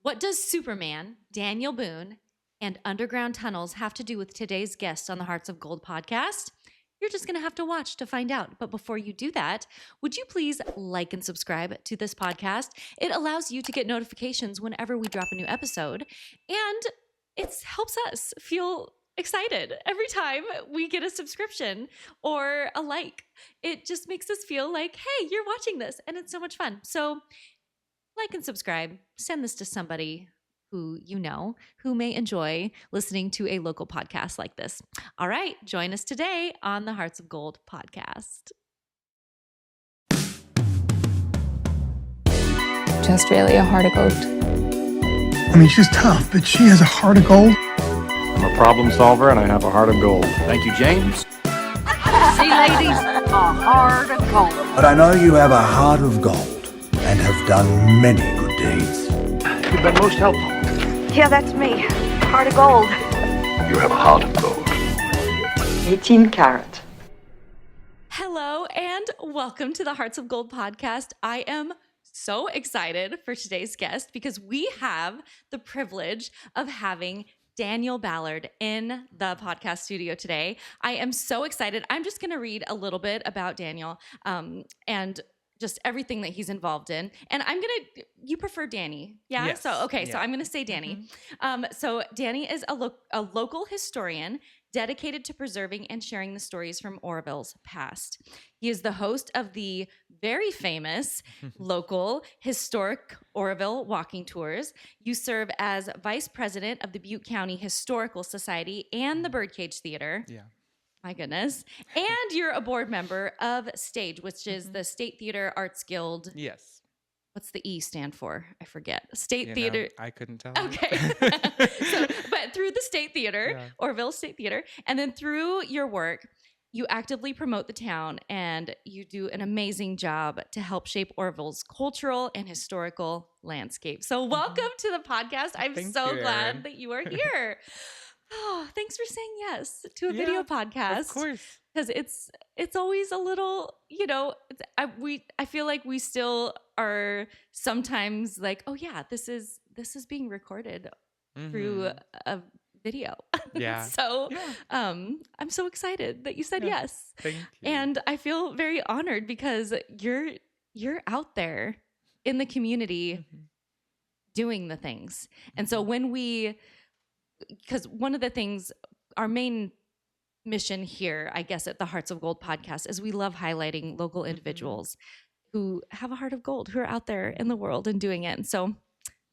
What does Superman, Daniel Boone, and underground tunnels have to do with today's guest on the Hearts of Gold podcast? You're just going to have to watch to find out. But before you do that, would you please like and subscribe to this podcast? It allows you to get notifications whenever we drop a new episode, and it helps us feel excited every time we get a subscription or a like. It just makes us feel like, hey, you're watching this, and it's so much fun. So like and subscribe. Send this to somebody who you know who may enjoy listening to a local podcast like this. All right, join us today on the Hearts of Gold podcast. Just really a heart of gold. I mean, she's tough, but she has a heart of gold. I'm a problem solver and I have a heart of gold. Thank you, James. See, ladies, a heart of gold. But I know you have a heart of gold and have done many good deeds. You've been most helpful. Yeah, that's me. Heart of gold. You have a heart of gold. 18 karat. Hello and welcome to the Hearts of Gold podcast. I am so excited for today's guest because we have the privilege of having Daniel Ballard in the podcast studio today. I am so excited. I'm just going to read a little bit about Daniel and just everything that he's involved in. And you prefer Danny. Yeah. Yes. So, okay. Yeah. So I'm going to say Danny. So Danny is a local historian dedicated to preserving and sharing the stories from Oroville's past. He is the host of the very famous local Historic Oroville Walking Tours. You serve as vice president of the Butte County Historical Society and the Birdcage Theater. Yeah. My goodness. And you're a board member of STAGE, which is the State Theater Arts Guild. Yes. What's the E stand for? I forget. State You Theater. know, I couldn't tell. Okay. But through the State Theater, Yeah. Oroville State Theater, and then through your work, you actively promote the town and you do an amazing job to help shape Oroville's cultural and historical landscape. So welcome to the podcast. I'm Thank so you, glad Erin. that you are here. Oh, thanks for saying yes to a video podcast. Of course. Because it's always a little, I feel like we still are sometimes like, oh yeah, this is being recorded through a video. Yeah. So Yeah. I'm so excited that you said Yeah. yes. Thank you. And I feel very honored because you're out there in the community doing the things. And so because one of the things, our main mission here, I guess, at the Hearts of Gold podcast is we love highlighting local individuals who have a heart of gold, who are out there in the world and doing it. And so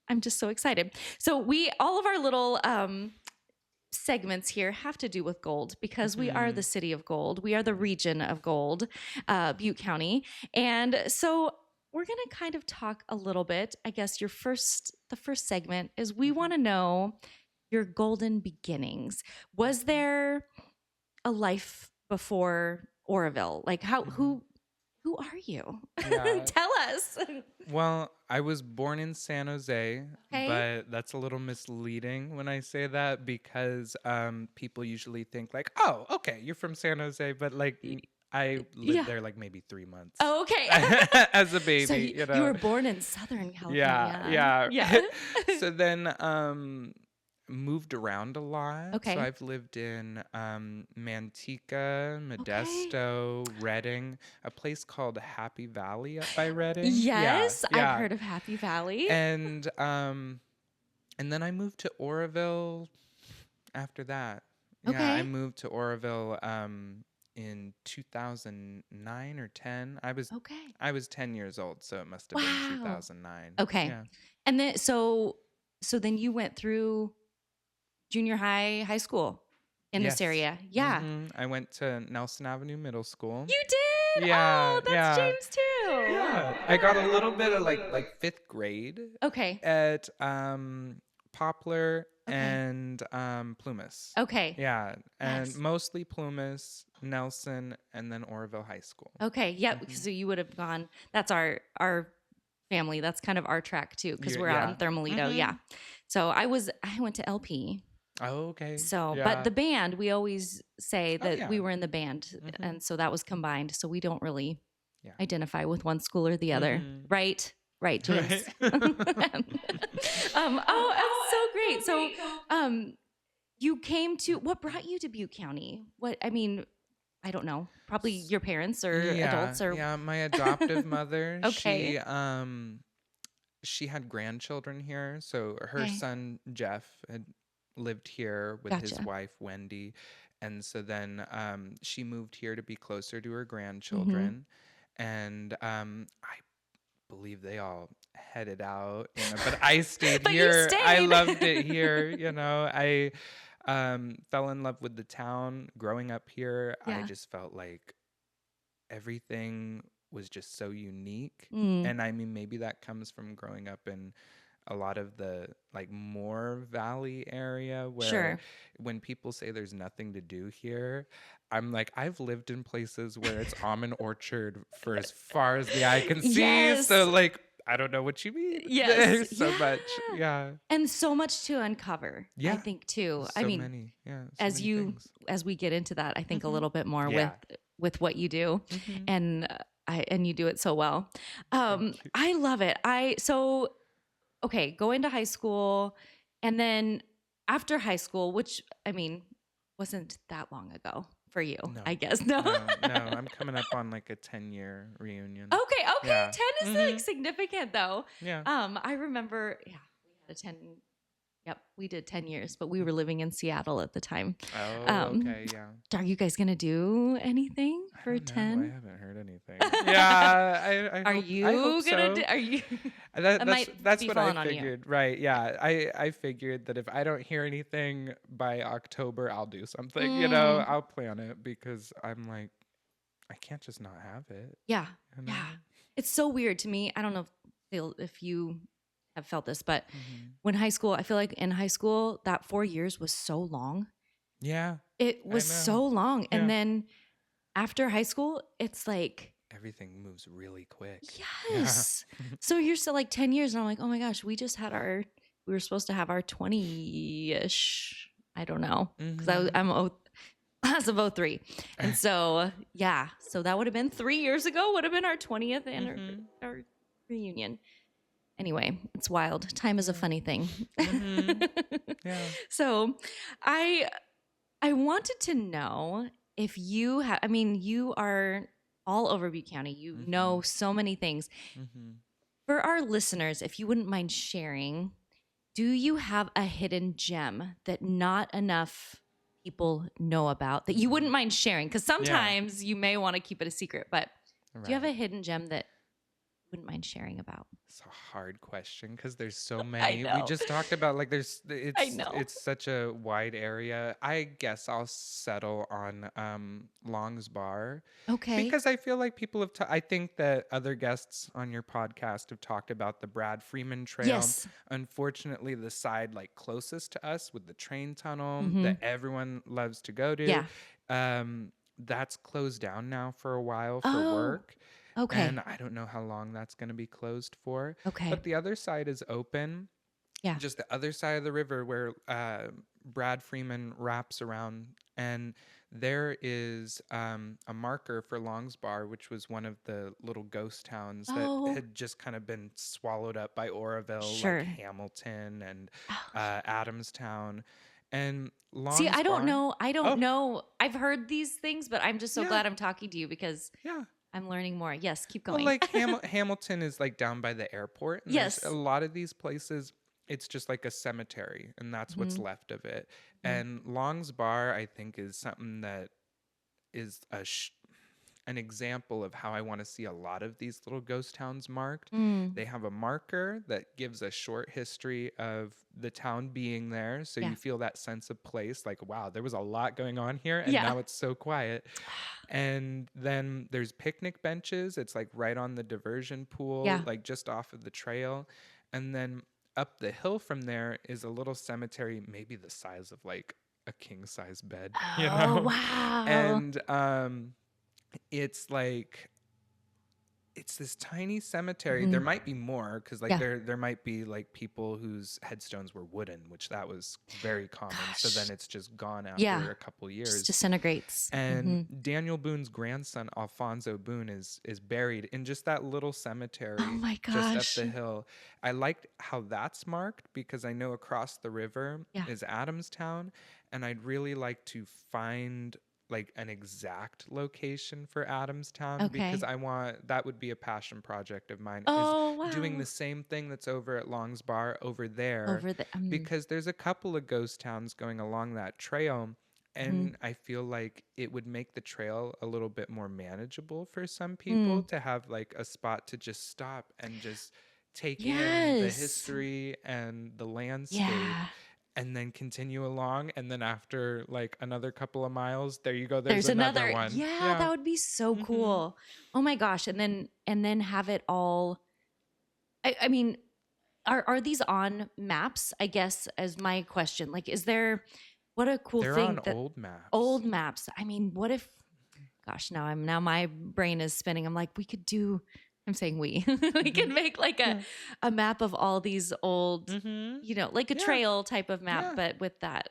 I'm just so excited. So all of our little segments here have to do with gold because we are the city of gold. We are the region of gold, Butte County. And so we're going to kind of talk a little bit. I guess the first segment is we want to know your golden beginnings. Was there a life before Oroville? Like who are you? Yeah. Tell us. Well, I was born in San Jose, Okay. but that's a little misleading when I say that because people usually think like, oh, okay, you're from San Jose, but like I lived there like maybe 3 months. Oh, okay. As a baby, So you know. you were born in Southern California. Yeah. So then moved around a lot. Okay. So I've lived in Manteca, Modesto, Redding, a place called Happy Valley up by Redding. Yes, Yeah. I've heard of Happy Valley. And then I moved to Oroville after that. Okay. Yeah, I moved to Oroville in 2009 or 10. I was 10 years old, so it must have been 2009. Okay. Yeah. And then so then you went through junior high school in this Yes. area. Yeah. I went to Nelson Avenue Middle School. You did? Yeah, Oh, that's yeah. James too. Yeah. I got a little bit of like 5th grade Okay. at Poplar Okay. and Plumas. Okay. Yeah, and Yes. mostly Plumas, Nelson, and then Oroville High School. Okay. Yeah. So you would have gone. That's our family. That's kind of our track too, because we're out in Thermalito. Yeah. So I went to LP. Oh, okay. So, Yeah. but the band, we always say that yeah. we were in the band, and so that was combined. So we don't really Yeah. identify with one school or the other, right? Right, James. Right. what brought you to Butte County? I don't know. Probably your parents or adults or. Yeah, my adoptive mother. Okay. She had grandchildren here. So her Okay. son, Jeff, had lived here with his Gotcha. wife, Wendy. And so then she moved here to be closer to her Mm-hmm. grandchildren. And I believe they all headed out, but I stayed But you here. I stayed. loved it here. I fell in love with the town growing up here. I Yeah. just felt like everything was just so unique. Mm. And I mean, maybe that comes from growing up in a lot of the like more valley area where Sure. when people say there's nothing to do here, I'm like, I've lived in places where it's almond orchard for as far as the eye can see. Yes. So like, I don't know what you mean. Yes. There's so Yeah. much. Yeah. And so much to uncover. Yeah. I think too. So I mean, many. Yeah. so as many you things. as we get into that, I think a Mhm. little bit more Yeah. with what you do, Mhm. and you do it so well. Thank you. I love it. Okay, go into high school, and then after high school, which I mean wasn't that long ago for you, No. I guess. No. No, I'm coming up on like a 10-year reunion. Okay, Yeah. 10 is like significant though. Yeah. I remember, we had a 10. Yep, we did 10 years, but we were living in Seattle at the time. Oh, okay, yeah. Are you guys gonna do anything I for don't know, 10? I haven't heard anything. Yeah, I Are hope, you I hope gonna so. do? Are you? That, It that's might that's be what falling I on you. figured. Right. Yeah. I figured that if I don't hear anything by October, I'll do something. I'll plan it because I'm like, I can't just not have it. Yeah, you know? yeah. It's so weird to me. I don't know if you have felt this, but when high school, I feel like in high school that 4 years was so long. Yeah. It was know. so long, Yeah. and then after high school, it's like. Everything moves really quick. Yes. So you're still like 10 years and I'm like, oh my gosh, we were supposed to have our 20-ish. I don't know. Because I'm class of 03. And so, yeah. So that would have been 3 years ago, would have been our 20th and our reunion. Anyway, it's wild. Time is a funny thing. Yeah. So I wanted to know if you have, you are all over Butte County. You know so many things. For our listeners, if you wouldn't mind sharing, do you have a hidden gem that not enough people know about that you wouldn't mind sharing? Because sometimes you may want to keep it a secret, but do you have a hidden gem that you wouldn't mind sharing about? It's a hard question because there's so many. know. We just talked about like I know. it's such a wide area. I guess I'll settle on Long's Bar. Okay. Because I feel like people have I think that other guests on your podcast have talked about the Brad Freeman Trail. Yes. Unfortunately, the side like closest to us with the train tunnel that everyone loves to go to. Yeah. That's closed down now for a while for work. Okay. And I don't know how long that's going to be closed for. Okay. But the other side is open. Yeah. Just the other side of the river where Brad Freeman wraps around. And there is a marker for Long's Bar, which was one of the little ghost towns that had just kind of been swallowed up by Oroville, Sure. like Hamilton and Adamstown. And Long's See, I don't Bar- know. I don't Oh. know. I've heard these things, but I'm just so Yeah. glad I'm talking to you because Yeah. I'm learning more. Yes, keep Well, going. like Hamilton is like down by the airport. And Yes. there's a lot of these places, it's just like a cemetery, and that's what's left of it. And Long's Bar, I think, is something that is an example of how I want to see a lot of these little ghost towns marked. They have a marker that gives a short history of the town being there. So you feel that sense of place, like, wow, there was a lot going on here, and now it's so quiet. And then there's picnic benches. It's like right on the diversion pool, like just off of the trail. And then up the hill from there is a little cemetery, maybe the size of like a king size bed. Oh, wow. And it's like it's this tiny cemetery. There might be more because like Yeah. there might be like people whose headstones were wooden, which that was very common. So then it's just gone after a couple years. Just disintegrates. And Daniel Boone's grandson, Alfonso Boone, is buried in just that little cemetery Oh my just gosh. up the hill. I liked how that's marked because I know across the river is Adamstown, and I'd really like to find like an exact location for Adamstown because I want that would be a passion project of mine is doing the same thing that's over at Long's Bar over there because there's a couple of ghost towns going along that trail. And I feel like it would make the trail a little bit more manageable for some people to have like a spot to just stop and just take in the history and the landscape and then continue along. And then after like another couple of miles, there you go. There's another one. Yeah, that would be so cool. Oh my gosh. And then have it all. I mean, are these on maps? I guess as my question, like, is there, what a cool They're thing. On old maps. Old maps. I mean, what if, gosh, now my brain is spinning. I'm like, I'm saying we can make like a map of all these old, like a trail type of map, but with that,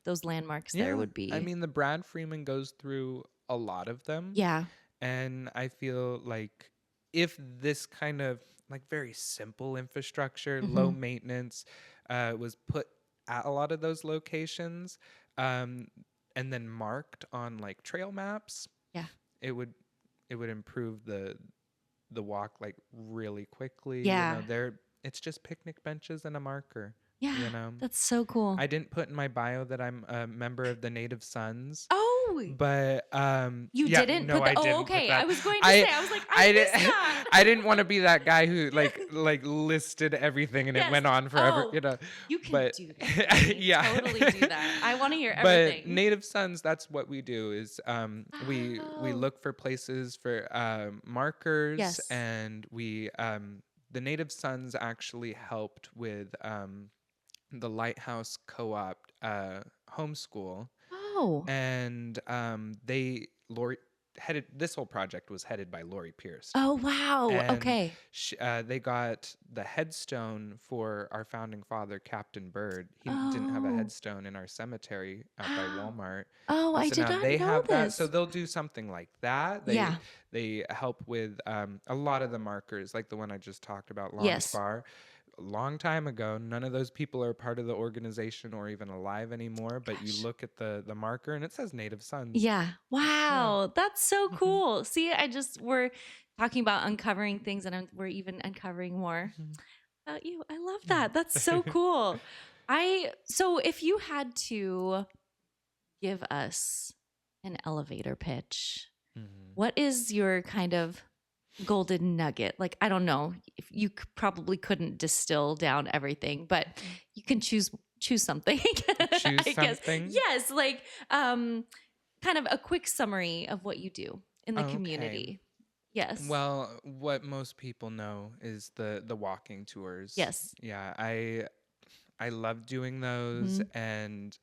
those landmarks there would be. I mean, the Brad Freeman goes through a lot of them. Yeah. And I feel like if this kind of like very simple infrastructure, low maintenance, was put at a lot of those locations, and then marked on like trail maps, it would improve the walk like really quickly. It's just picnic benches and a marker. That's so cool. I didn't put in my bio that I'm a member of the Native Sons. But you didn't no, put I didn't okay. put that. I was going to say, I was like, I missed that. I didn't want to be that guy who like listed everything and it went on forever. You can do that. Totally do that. I want to hear everything. But Native Sons, that's what we do is we look for places for markers, and we the Native Sons actually helped with the Lighthouse Co-op homeschool. And this whole project was headed by Lori Pierce. Oh, wow. And okay. They got the headstone for our founding father, Captain Bird. He didn't have a headstone in our cemetery out by Walmart. I did not know this. That. So they'll do something like that. They help with a lot of the markers, like the one I just talked about, Long's Bar. A long time ago, none of those people are part of the organization or even alive anymore, but you look at the marker and it says Native Sons. Yeah. Wow. That's so cool. See, we're talking about uncovering things, and we're even uncovering more about you. I love that. That's so cool. So if you had to give us an elevator pitch, what is your kind of golden nugget? Like, I don't know if you probably couldn't distill down everything, but you can choose something. Choose something. Yes, like kind of a quick summary of what you do in the community. Yes. Well, what most people know is the walking tours. Yes. Yeah, I love doing those, and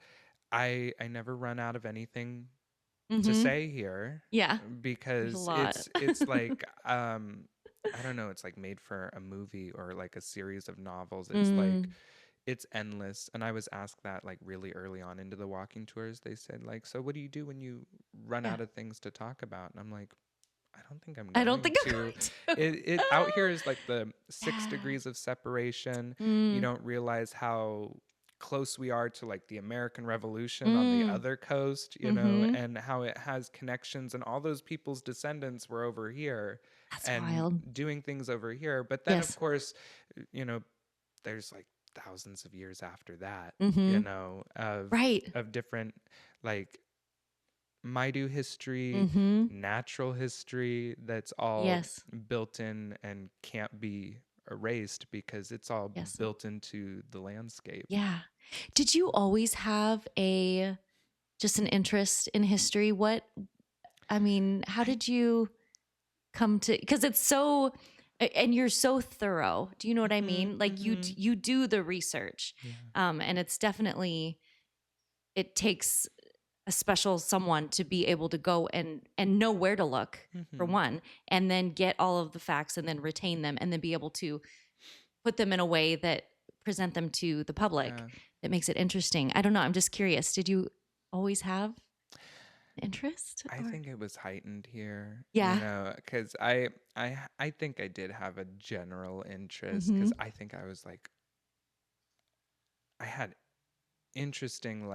I never run out of anything to say here. Yeah. Because it's like I don't know, it's like made for a movie or like a series of novels. It's like it's endless. And I was asked that like really early on into the walking tours. They said like, so what do you do when you run out of things to talk about? And I'm like, I don't think I'm going to. It out here is like the 6 degrees of separation. You don't realize how close we are to like the American Revolution on the other coast, and how it has connections, and all those people's descendants were over here. That's and wild. Doing things over here. But then of course, there's like thousands of years after that, of different like Maidu history, natural history that's all built in and can't be erased because it's all built into the landscape. Yeah. Did you always have just an interest in history? How did you come to, because it's so, and you're so thorough. Do you know what I mean? Like you do the research. And it's definitely, it takes a special someone to be able to go and know where to look for one, and then get all of the facts and then retain them and then be able to put them in a way that present them to the public that makes it interesting. I don't know. I'm just curious. Did you always have interest? I think it was heightened here. Yeah. You know, because I think I did have a general interest because I think I was like, I had interesting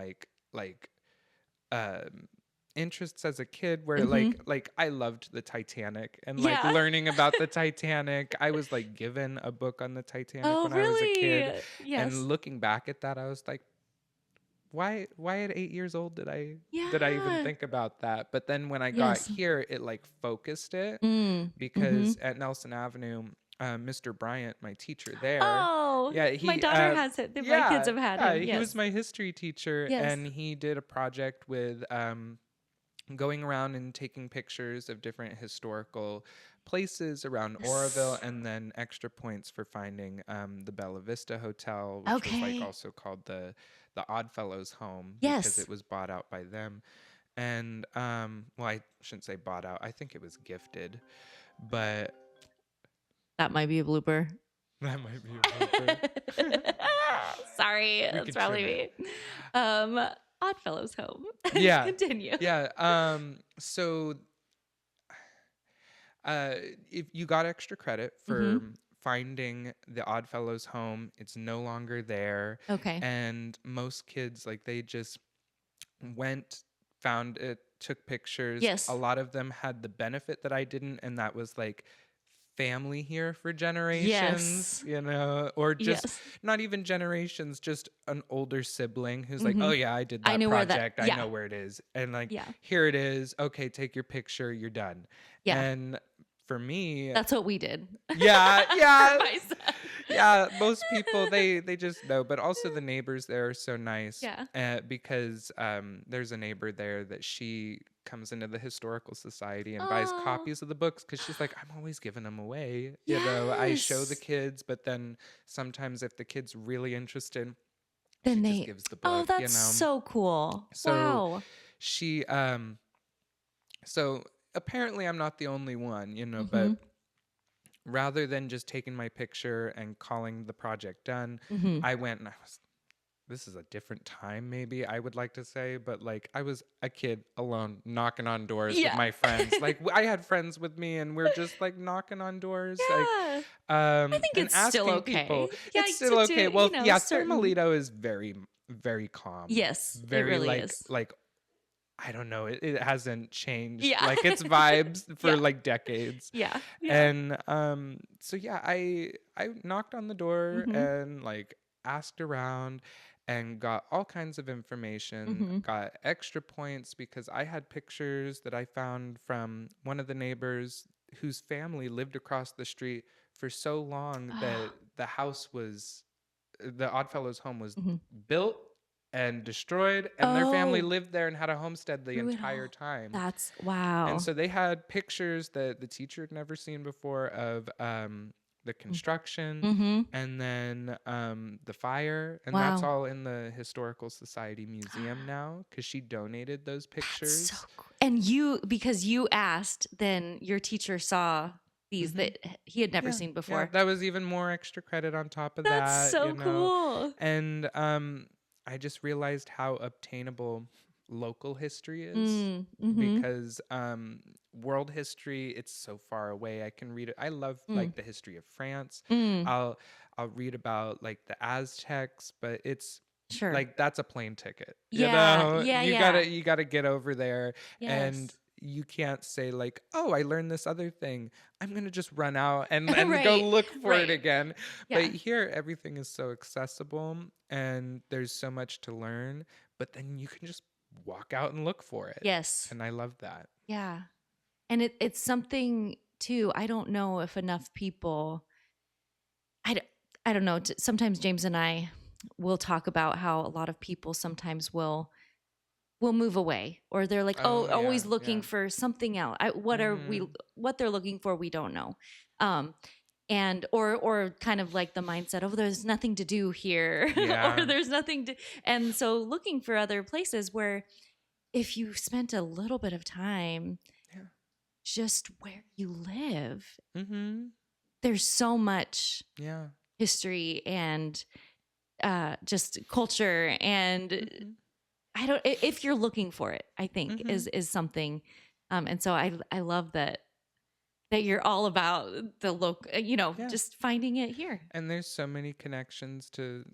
interests as a kid where like I loved the Titanic and like learning about the Titanic. I was like given a book on the Titanic when I was a kid. Yes. And looking back at that, I was like, why at 8 years old did I even think about that? But then when I got here, it like focused it because at Nelson Avenue, Mr. Bryant, my teacher there. Oh, yeah, my daughter has it. My kids have had him. He was my history teacher, and he did a project with going around and taking pictures of different historical places around Oroville, and then extra points for finding the Bella Vista Hotel, which was like also called the Oddfellows home because it was bought out by them. And well, I shouldn't say bought out. I think it was gifted, but that might be a blooper. That might be a blooper. Sorry, that's probably me. Oddfellows home. Yeah. Continue. Yeah. So if you got extra credit for finding the Oddfellows home, it's no longer there. Okay. And most kids, like, they just went, found it, took pictures. Yes. A lot of them had the benefit that I didn't, and that was like family here for generations, you know, or just not even generations, just an older sibling who's like, oh yeah, I did that project. I know where it is. And like, here it is. Okay, take your picture. You're done. Yeah. And for me, that's what we did. Yeah. Most people, they just know, but also the neighbors there are so nice. Yeah. Because there's a neighbor there that she comes into the Historical Society and buys copies of the books because she's like, I'm always giving them away. You know, I show the kids, but then sometimes if the kid's really interested, then she just gives the book. Oh, that's so cool. So wow. She, so apparently I'm not the only one, you know, but rather than just taking my picture and calling the project done, I went and this is a different time, maybe I would like to say, but like I was a kid alone knocking on doors with my friends. Like I had friends with me and we're just like knocking on doors. Yeah. Like, I think it's still okay. People, it's still okay. Well, you know, Thermalito is very, very calm. Yes, very, it really is. Like, I don't know. It hasn't changed. Yeah. Like its vibes for like decades. Yeah. And so yeah, I knocked on the door and like asked around and got all kinds of information, got extra points because I had pictures that I found from one of the neighbors whose family lived across the street for so long that the Oddfellows home was built and destroyed, and their family lived there and had a homestead the entire time. That's wow. And so they had pictures that the teacher had never seen before of the construction and then the fire, and that's all in the Historical Society Museum now because she donated those pictures. That's so cool. And because you asked, then your teacher saw these that he had never seen before. Yeah, that was even more extra credit on top of that. That's so cool. And I just realized how obtainable local history is because world history, it's so far away. I can read it. I love like the history of France. I'll read about like the Aztecs, but it's like that's a plane ticket. You know? You gotta get over there. And you can't say like, oh, I learned this other thing, I'm gonna just run out and go look for it again. But here everything is so accessible and there's so much to learn, but then you can just walk out and look for it. Yes. And I love that. Yeah. And it's something too, I don't know if enough people, I don't know, sometimes James and I will talk about how a lot of people sometimes will move away, or they're like, always looking for something else. What they're looking for, we don't know. And or kind of like the mindset of there's nothing to do here or there's nothing to, and so looking for other places where if you spent a little bit of time Yeah. just where you live, Mm-hmm. there's so much Yeah. history and just culture and Mm-hmm. if you're looking for it, I think Mhm. is something. And so I love that you're all about the local, Yeah. just finding it here. And there's so many connections to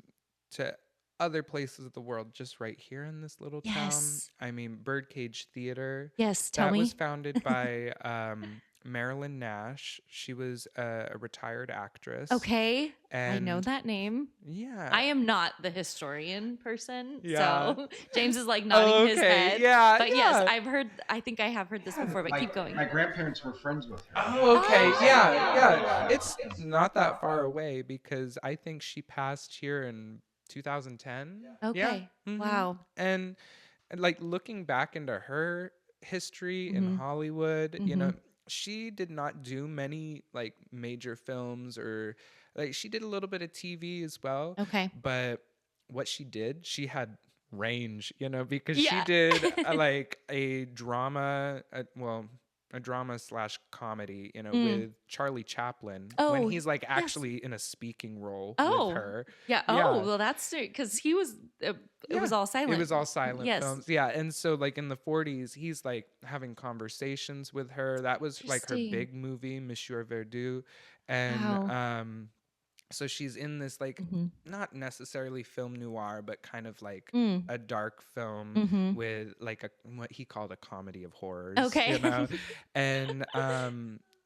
other places of the world just right here in this little town. Yes. I mean, Birdcage Theater. Yes. Tell That me. was founded by Marilyn Nash. She was a retired actress. Okay. I know And that name. yeah. I am not the historian person. Yeah. So James is like nodding his head. Yeah. But yeah. yes, I think I have heard this before, but keep going. My grandparents were friends with her. Oh, okay. Oh, Yeah. It's not that far away because I think she passed here in 2010. Okay. Yeah. Mhm. Wow. And like looking back into her history in Mhm. Hollywood, she did not do many like major films, or like she did a little bit of TV as well. Okay. But what she did, she had range, because Yeah. she did like a drama, a drama / comedy, with Charlie Chaplin when Oh, he's like yes. actually in a speaking role Oh. with her. Yeah. Yeah. Oh, well, that's because he was. It was all silent. It was all silent Yes. films. Yeah. And so like in the 40s, he's like having conversations with her. That was like her Interesting. big movie, Monsieur Verdoux. And Wow. so she's in this like Mhm. not necessarily film noir, but kind of like Mm. a dark film Mhm. with like what he called a comedy of horrors. Okay. And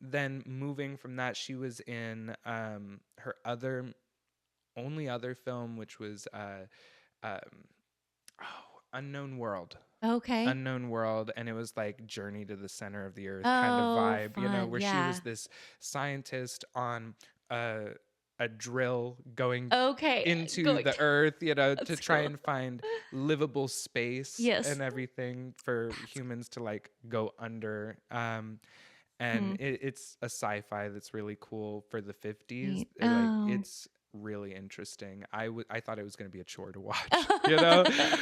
then moving from that, she was in her only other film, which was Unknown World. Okay. Unknown World, and it was like Journey to the Center of the Earth kind of Oh, vibe, fun, where she yeah. was this scientist on a drill going Okay. into Going- the earth, to That's try cool. and find livable space Yes. and everything for humans to like go under. And it's a sci-fi that's really cool for the 50s. Neat. Like Oh. it's really interesting. I thought it was going to be a chore to watch, you know. I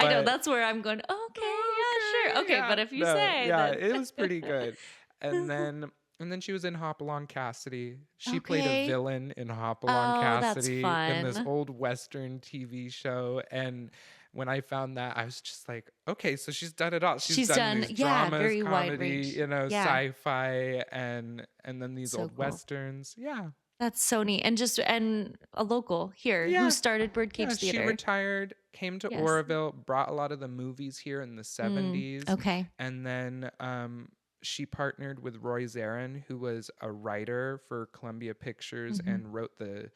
know But- that's where I'm going. Okay, yeah, sure. Okay, yeah, but if you no, say, yeah, then- it was pretty good. And then she was in Hopalong Cassidy. She played Okay. a villain in Hopalong Oh, that's Cassidy in this fun. old Western TV show. And when I found that, I was just like, okay, so she's done it all. She's done done- these yeah, dramas, very wide comedy, range. Yeah. sci-fi, and then these So old cool. Westerns. Yeah. That's so neat, and a local here Yeah. who started Birdcage Yeah, Theater. she retired, came to Yes. Oroville, brought a lot of the movies here in the 70s. Okay. And then she partnered with Roy Zarin, who was a writer for Columbia Pictures Mm-hmm. and wrote the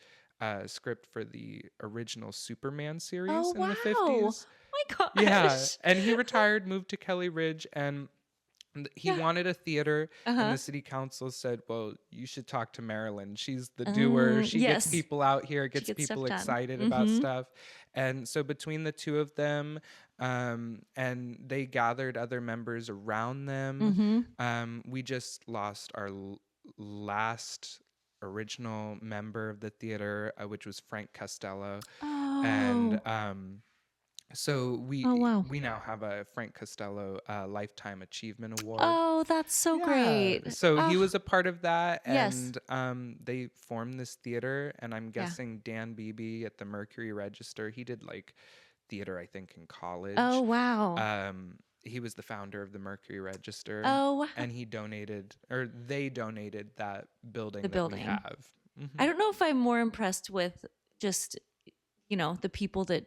script for the original Superman series Oh, in the wow. 50s. My gosh. Yeah. And he retired, moved to Kelly Ridge, and he Yeah. wanted a theater. Uh-huh. And the city council said, well, you should talk to Marilyn. She's the doer. She yes. gets people out here, gets gets stuff people done. excited about Mhm. stuff. And so between the two of them, and they gathered other members around them, we just lost our last original member of the theater, which was Frank Costello. Oh. And so we Oh, wow. we now have a Frank Costello Lifetime Achievement Award. Oh, that's so Yeah. great. So he Oh, was a part of that, Yes. and they formed this theater. And I'm Yeah. guessing Dan Beebe at the Mercury Register, he did like theater, I think, in college. Oh, wow. He was the founder of the Mercury Register. Oh, wow. And they donated that building The that building. we have. Mhm. I don't know if I'm more impressed with just, the people that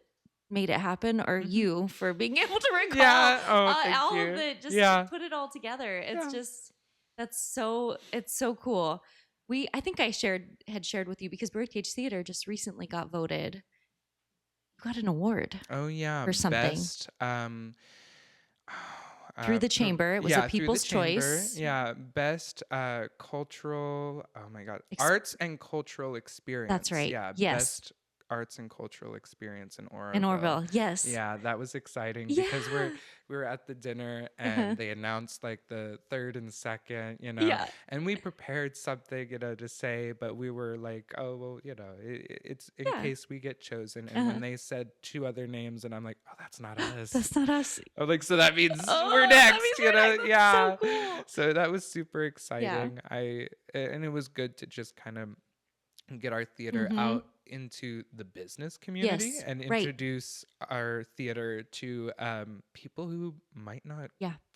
made it happen or you for being able to recall Yeah. Oh, thank all you. of it, just Yeah. to put it all together. It's Yeah. just, it's so cool. I think I had shared with you because Birdcage Theater just recently got voted. Got an award Oh yeah, for something. Best Through the chamber. It was a through the People's chamber. Choice. Yeah, best cultural. Oh my God, Ex- arts and cultural experience. That's right. Yeah, Yes. best arts and cultural experience in Oroville. In Oroville, yes. Yeah, that was exciting Yeah. because we were at the dinner and they announced like the third and second, Yeah. and we prepared something, to say, but we were like, oh, well, it's in Yeah. case we get chosen. And when they said 2 other names, and I'm like, oh, that's not us. That's not us. I'm like, so that means Oh, we're that next, means we're next. That's yeah. so cool. So that was super exciting. And it was good to just kind of get our theater out into the business community Yes, and right. introduce our theater to people who might not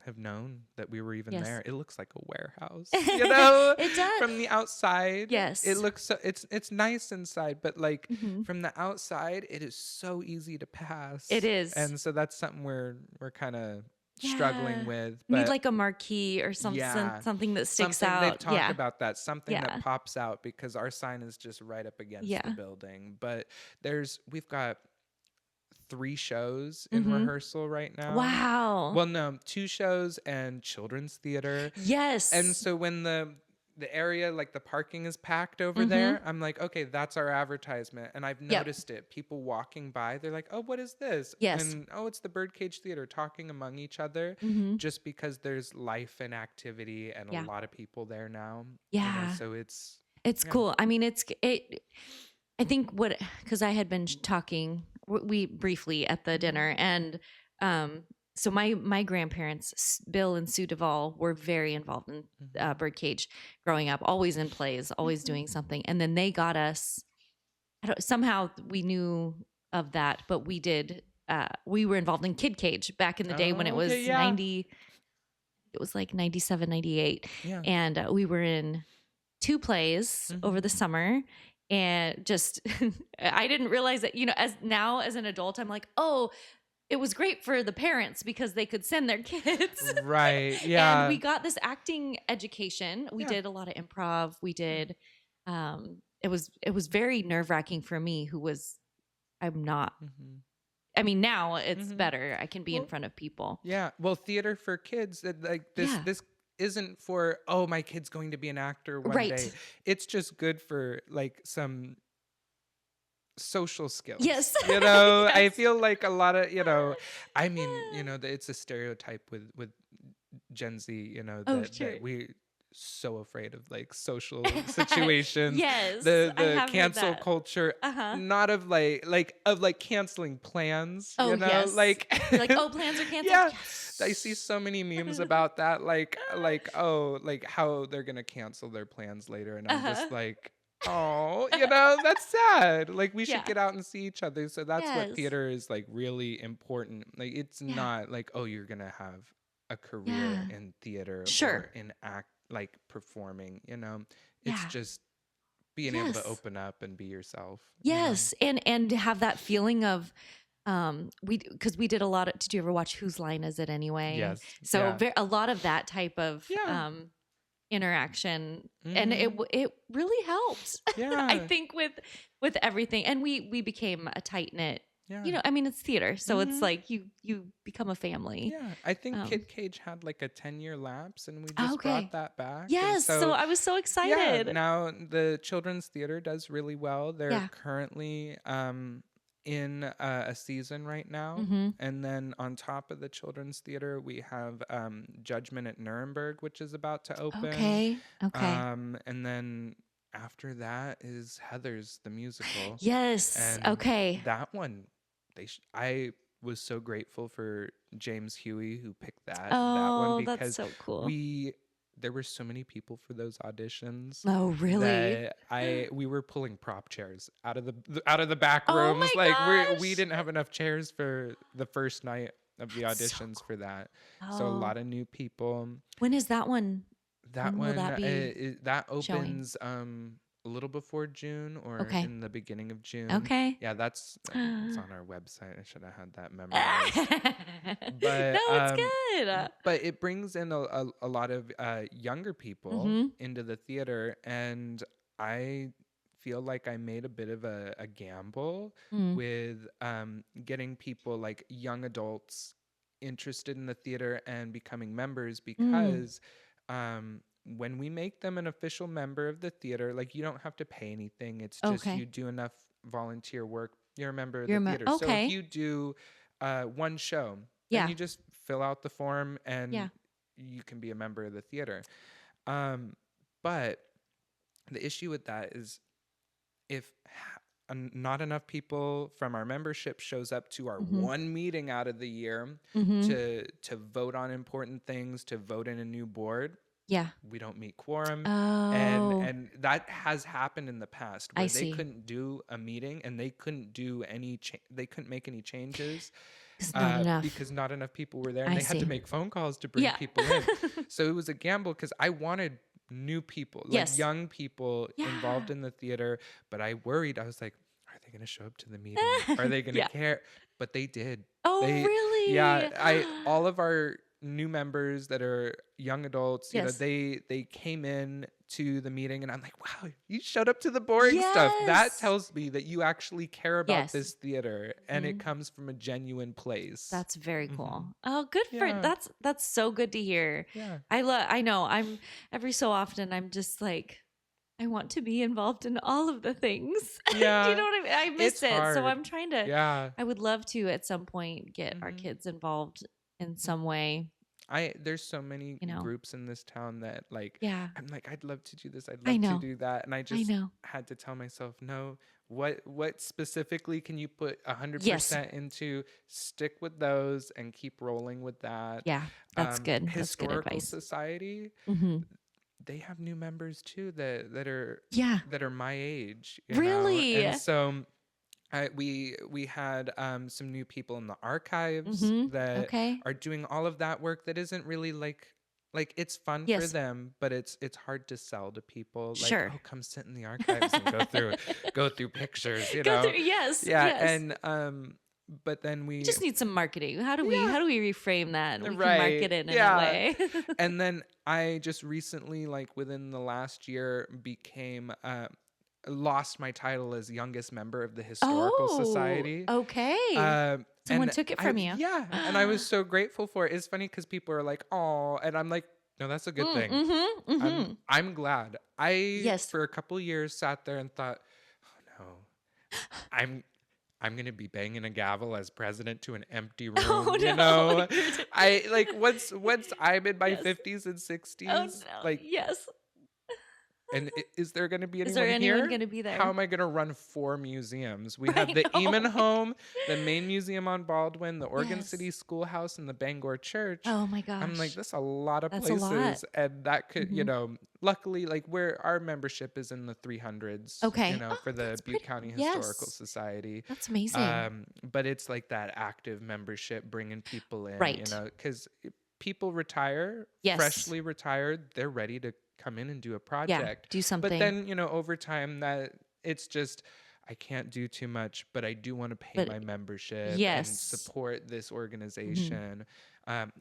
have known that we were even Yes. there. It looks like a warehouse, It does. from the outside. Yes. It looks so it's nice inside, but like from the outside, it is so easy to pass. It is. And so that's something we're kind of struggling with. Need But like a marquee or something that sticks something out. they've talked about that, something Yeah. that pops out, because our sign is just right up against the building. But we've got 3 shows in rehearsal right now. Wow. Well, no, 2 shows and children's theater. Yes. And so when the area, like the parking is packed over there, I'm like, okay, that's our advertisement. And I've noticed it. People walking by, they're like, oh, what is this? Yes. And oh, it's the Birdcage Theater, talking among each other, just because there's life and activity and a lot of people there now. Yeah. So it's cool. I mean, I think because I had been talking, we briefly at the dinner, and so my grandparents, Bill and Sue Duvall, were very involved in Birdcage growing up, always in plays, always doing something. And then they got us, somehow we knew of that, but we were involved in Kid Cage back in the day when it was 90, it was like 97, 98. Yeah. And we were in 2 plays over the summer. And just, I didn't realize that, as an adult, I'm like, oh, it was great for the parents because they could send their kids. Right. Yeah. And we got this acting education. We did a lot of improv. We did, it was very nerve-wracking for me, I'm not, I mean, now it's better. I can be in front of people. Yeah. Well, theater for kids, like this isn't for, oh, my kid's going to be an actor one day. It's just good for like some social skills. Yes. Yes. I feel like a lot of, I mean, it's a stereotype with Gen Z, that we so afraid of like social situations. Yes. The I have heard cancel that. culture, not of like canceling plans. Oh, yes. Like You're like, oh, plans are canceled. Yeah. Yes. I see so many memes about that, like how they're gonna cancel their plans later, and I'm just like, oh, that's sad. Like we should get out and see each other. So that's what theater is like really important. Like it's not like, oh, you're gonna have a career in theater or in like performing. It's just being able to open up and be yourself. Yes, and have that feeling of because we did a lot of. Did you ever watch Whose Line Is It Anyway? Yes. So a lot of that type of interaction, and it really helped. Yeah. I think with everything, and we became a tight knit. Yeah. I mean, it's theater, so it's like you become a family. Yeah, I think Kid Cage had like a 10-year lapse, and we just brought that back. Yes, so I was so excited. Yeah, now the children's theater does really well. They're currently in a season right now, and then on top of the children's theater, we have Judgment at Nuremberg, which is about to open. Okay. And then after that is Heathers the musical. Yes. And okay. That one, I was so grateful for James Huey who picked that one, because that's so cool. There were so many people for those auditions. Oh, really? That we were pulling prop chairs out of the back Oh rooms. my Like gosh. we didn't have enough chairs for the first night of the auditions for that. So a lot of new people. When is that one? That When will one that be that showing? opens a little before June or in the beginning of June. Okay. Yeah, it's on our website. I should have had that memorized. But no, it's good. But it brings in a lot of younger people into the theater, and I feel like I made a bit of a gamble with getting people like young adults interested in the theater and becoming members, because when we make them an official member of the theater, like you don't have to pay anything. It's just you do enough volunteer work, you're a member of You're the a theater. So okay. if you do one show, Yeah. then you just fill out the form and Yeah. you can be a member of the theater. But the issue with that is if not enough people from our membership shows up to our one meeting out of the year to vote on important things, to vote in a new board, Yeah. we don't meet quorum. Oh. And that has happened in the past where I they see. couldn't do a meeting and they couldn't do they couldn't make any changes It's not enough. because not enough people were there, and I they had see. to make phone calls to bring Yeah. people in. So it was a gamble because I wanted new people, like Yes. young people Yeah. involved in the theater, but I worried. I was like, are they going to show up to the meeting? Are they going to Yeah. care? But they did. Oh, They- really? Yeah, all of our new members that are young adults, you know, Yes. they came in to the meeting, and I'm like, wow, you showed up to the boring stuff. That Yes. tells me that you actually care about Yes. this theater, and it comes from a genuine place. That's very cool. Oh, good for Yeah. that's so good to hear. Yeah. I know. I'm every so often I'm just like I want to be involved in all of the things. Do Yeah. you know what I mean? I miss It's it. So hard. I'm trying to Yeah. I would love to at some point get our kids involved in some way. There's so many You know. groups in this town that like Yeah. I'm like, I'd love to do this, I'd I love know. to do that. And I I just know. had to tell myself, no, what specifically can you put 100% into? Stick with those and keep rolling with that. Yeah. That's good. That's good Historical advice. Society, Mm-hmm. they have new members too that are Yeah. my age. You know? Really? And so we had some new people in the archives that Okay. are doing all of that work that isn't really like it's fun for Yes. them, but it's hard to sell to people. Like, Sure. oh, come sit in the archives and go through pictures, you Go know. through, yes. Yeah, yes. and but then we We just need some marketing. How do we reframe that? We Right, can market it in yeah. a way. and then I just recently, like within the last year, became lost my title as youngest member of the Historical Society. Okay. Someone And took it from you. Yeah, and I was so grateful for it. It's funny because people are like, "Oh," and I'm like, "No, that's a good thing." I'm glad. Yes. For a couple years sat there and thought, "Oh no, I'm gonna be banging a gavel as president to an empty room." Oh, You no. know, I like once I'm in my 50s and 60s, Oh no. like, yes. and is there going to be anyone Is there anyone here? going to be there? How am I going to run 4 museums? We I have the know. Eamon Home, the main museum on Baldwin, the Oregon Yes. City Schoolhouse, and the Bangor Church. Oh my gosh. I'm like, that's a lot of That's a places, lot. and that could, you know, luckily, like our membership is in the 300s. Okay. You know, Oh, for the that's Butte pretty- County yes. Historical Society. That's amazing. But it's like that active membership, bringing people in, Right. you know, because people retire, Yes. freshly retired, they're ready to come in and do a project. do something. But then, you know, over time that it's just, I can't do too much, but I do want to pay But- my membership Yes. and support this organization,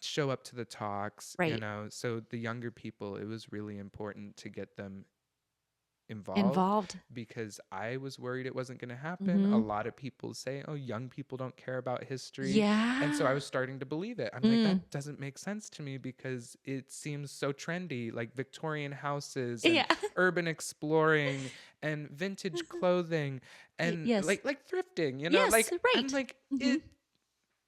show up to the talks, you Right. know. So the younger people, it was really important to get them Involved. because I was worried it wasn't going to happen. A lot of people say, oh, young people don't care about history. Yeah. And so I was starting to believe it. I'm like, that doesn't make sense to me because it seems so trendy, like Victorian houses and Yeah. urban exploring and vintage clothing and yes. like thrifting, you know, Yes, like I'm right. like it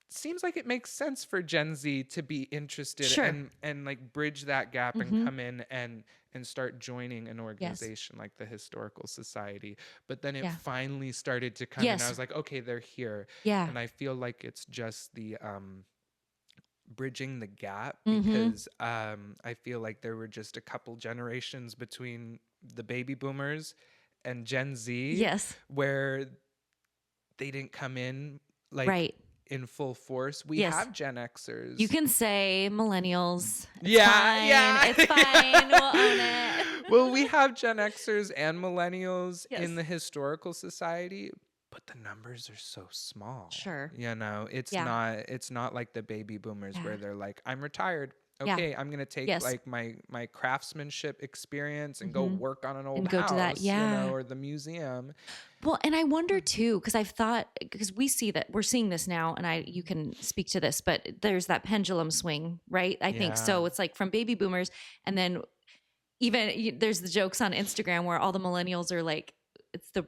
seems like it makes sense for Gen Z to be interested Sure. and like bridge that gap and come in and start joining an organization like the Historical Society. But then it Yeah. finally started to come in. Yes. I was like, okay, they're here. Yeah. And I feel like it's just the bridging the gap Mm-hmm. because I feel like there were just a couple generations between the baby boomers and Gen Z Yes. where they didn't come in like Right. in full force. We Yes. have Gen Xers. You can say millennials. It's Yeah, fine. yeah. It's fine. We'll own it. Well, we have Gen Xers and millennials Yes. in the Historical Society, but the numbers are so small. Sure. You know, it's Yeah. not like the baby boomers where Yeah. they're like, I'm retired. Yeah. Okay, I'm gonna take Yes. like my craftsmanship experience and go work on an old go house, to that, yeah. you know, or the museum. Well, and I wonder too, because I've thought, because we're seeing this now, and you can speak to this, but there's that pendulum swing, right? I think so. Yeah. It's like from baby boomers, and then even there's the jokes on Instagram where all the millennials are like,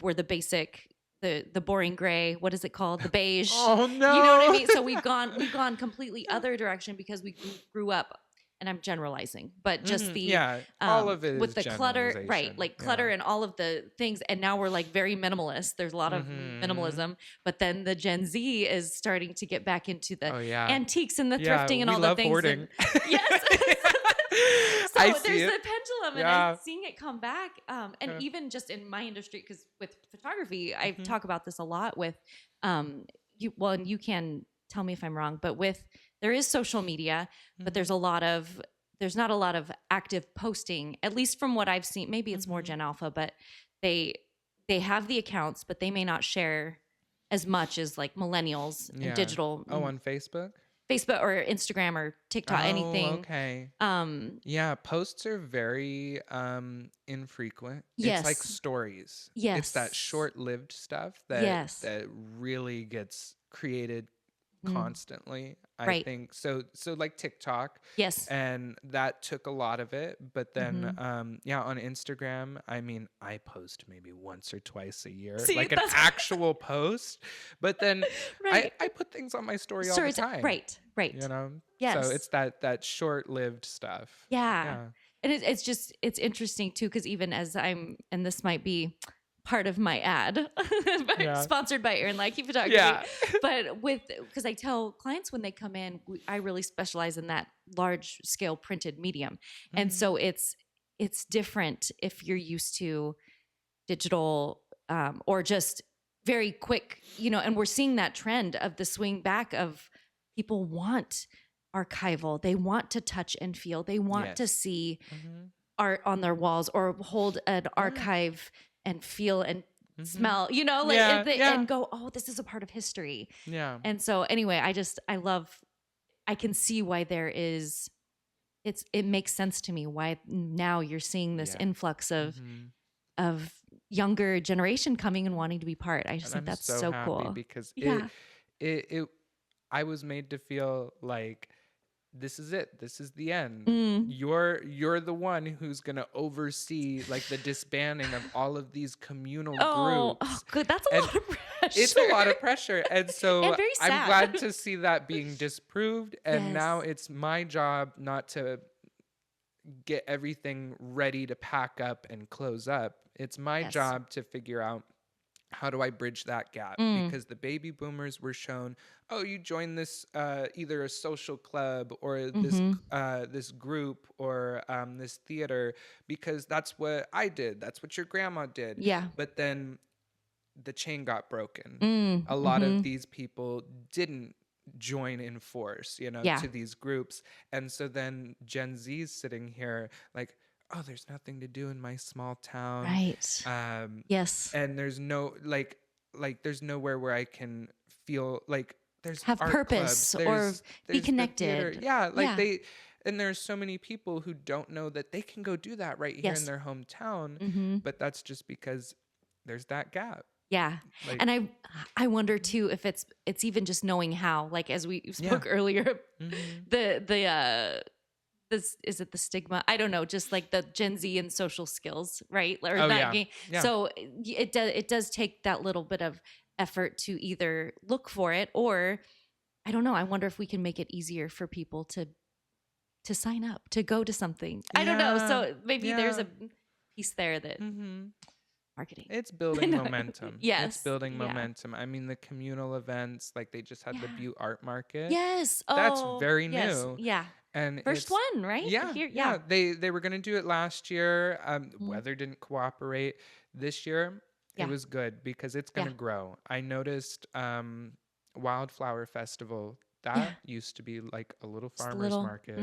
we're the basic the boring gray. What is it called? The beige. Oh no. You know what I mean? So we've gone completely other direction because we grew up, and I'm generalizing, but just the all of it with is the clutter, right? generalization. Like clutter and all of the things, and now we're like very minimalist. There's a lot of minimalism, but then the Gen Z is starting to get back into the antiques and the thrifting and we all love the things. Hoarding. Yes. So I there's see the it. pendulum, and Yeah. I'm seeing it come back. And even just in my industry, because with photography, I talk about this a lot with you. Well, and you can tell me if I'm wrong, but there is social media, but there's not a lot of active posting, at least from what I've seen. Maybe it's more Gen Alpha, but they have the accounts, but they may not share as much as like millennials and digital. Oh, on Facebook or Instagram or TikTok, anything. Okay. Posts are very infrequent. Yes. It's like stories. Yes. It's that short-lived stuff that really gets created constantly. I think so like TikTok. Yes. And that took a lot of it, but then on Instagram, I mean, I post maybe once or twice a year, like an actual post, but then I put things on my story all the time. Right. You know? Yes. So it's that short-lived stuff. Yeah. And it's interesting too, because even as and this might be part of my ad, sponsored by Erin Jaymes Photography. But because I tell clients when they come in, I really specialize in that large scale printed medium. And so it's different if you're used to digital or just very quick, and we're seeing that trend of the swing back of people want archival. They want to touch and feel. They want to see art on their walls or hold an archive and feel and smell, and go, oh, this is a part of history. Yeah. And so anyway, I can see why it makes sense to me why now you're seeing this influx of younger generation coming and wanting to be part. I just think that's so cool. Because I was made to feel like this is it. This is the end. You're the one who's gonna oversee like the disbanding of all of these communal groups. Oh, good. That's a lot of pressure. It's a lot of pressure, and so and very sad. I'm glad to see that being disproved. And now it's my job not to get everything ready to pack up and close up. It's my job to figure out, how do I bridge that gap? Because the baby boomers were shown, oh, you join this either a social club or this group or this theater because that's what I did. That's what your grandma did. Yeah. But then the chain got broken. A lot of these people didn't join in force, to these groups. And so then Gen Z's sitting here like, oh, there's nothing to do in my small town. Right. Yes. And there's no like there's nowhere where I can feel like there's have art purpose clubs, or be the connected. theater. And there's so many people who don't know that they can go do that right here in their hometown. But that's just because there's that gap. Yeah. And I wonder too if it's even just knowing how, like as we spoke earlier, is it the stigma? I don't know, just like the Gen Z and social skills, right? Or So it does take that little bit of effort to either look for it or, I don't know. I wonder if we can make it easier for people to sign up, to go to something. I don't know. So maybe there's a piece there that marketing. It's building momentum. Yes. It's building momentum. I mean, the communal events, like they just had the Butte Art Market. Yes. That's very new. Yeah. And first one, right? Yeah. They were going to do it last year. Weather didn't cooperate. This year, it was good because it's going to grow. I noticed Wildflower Festival, that used to be like a little farmer's market.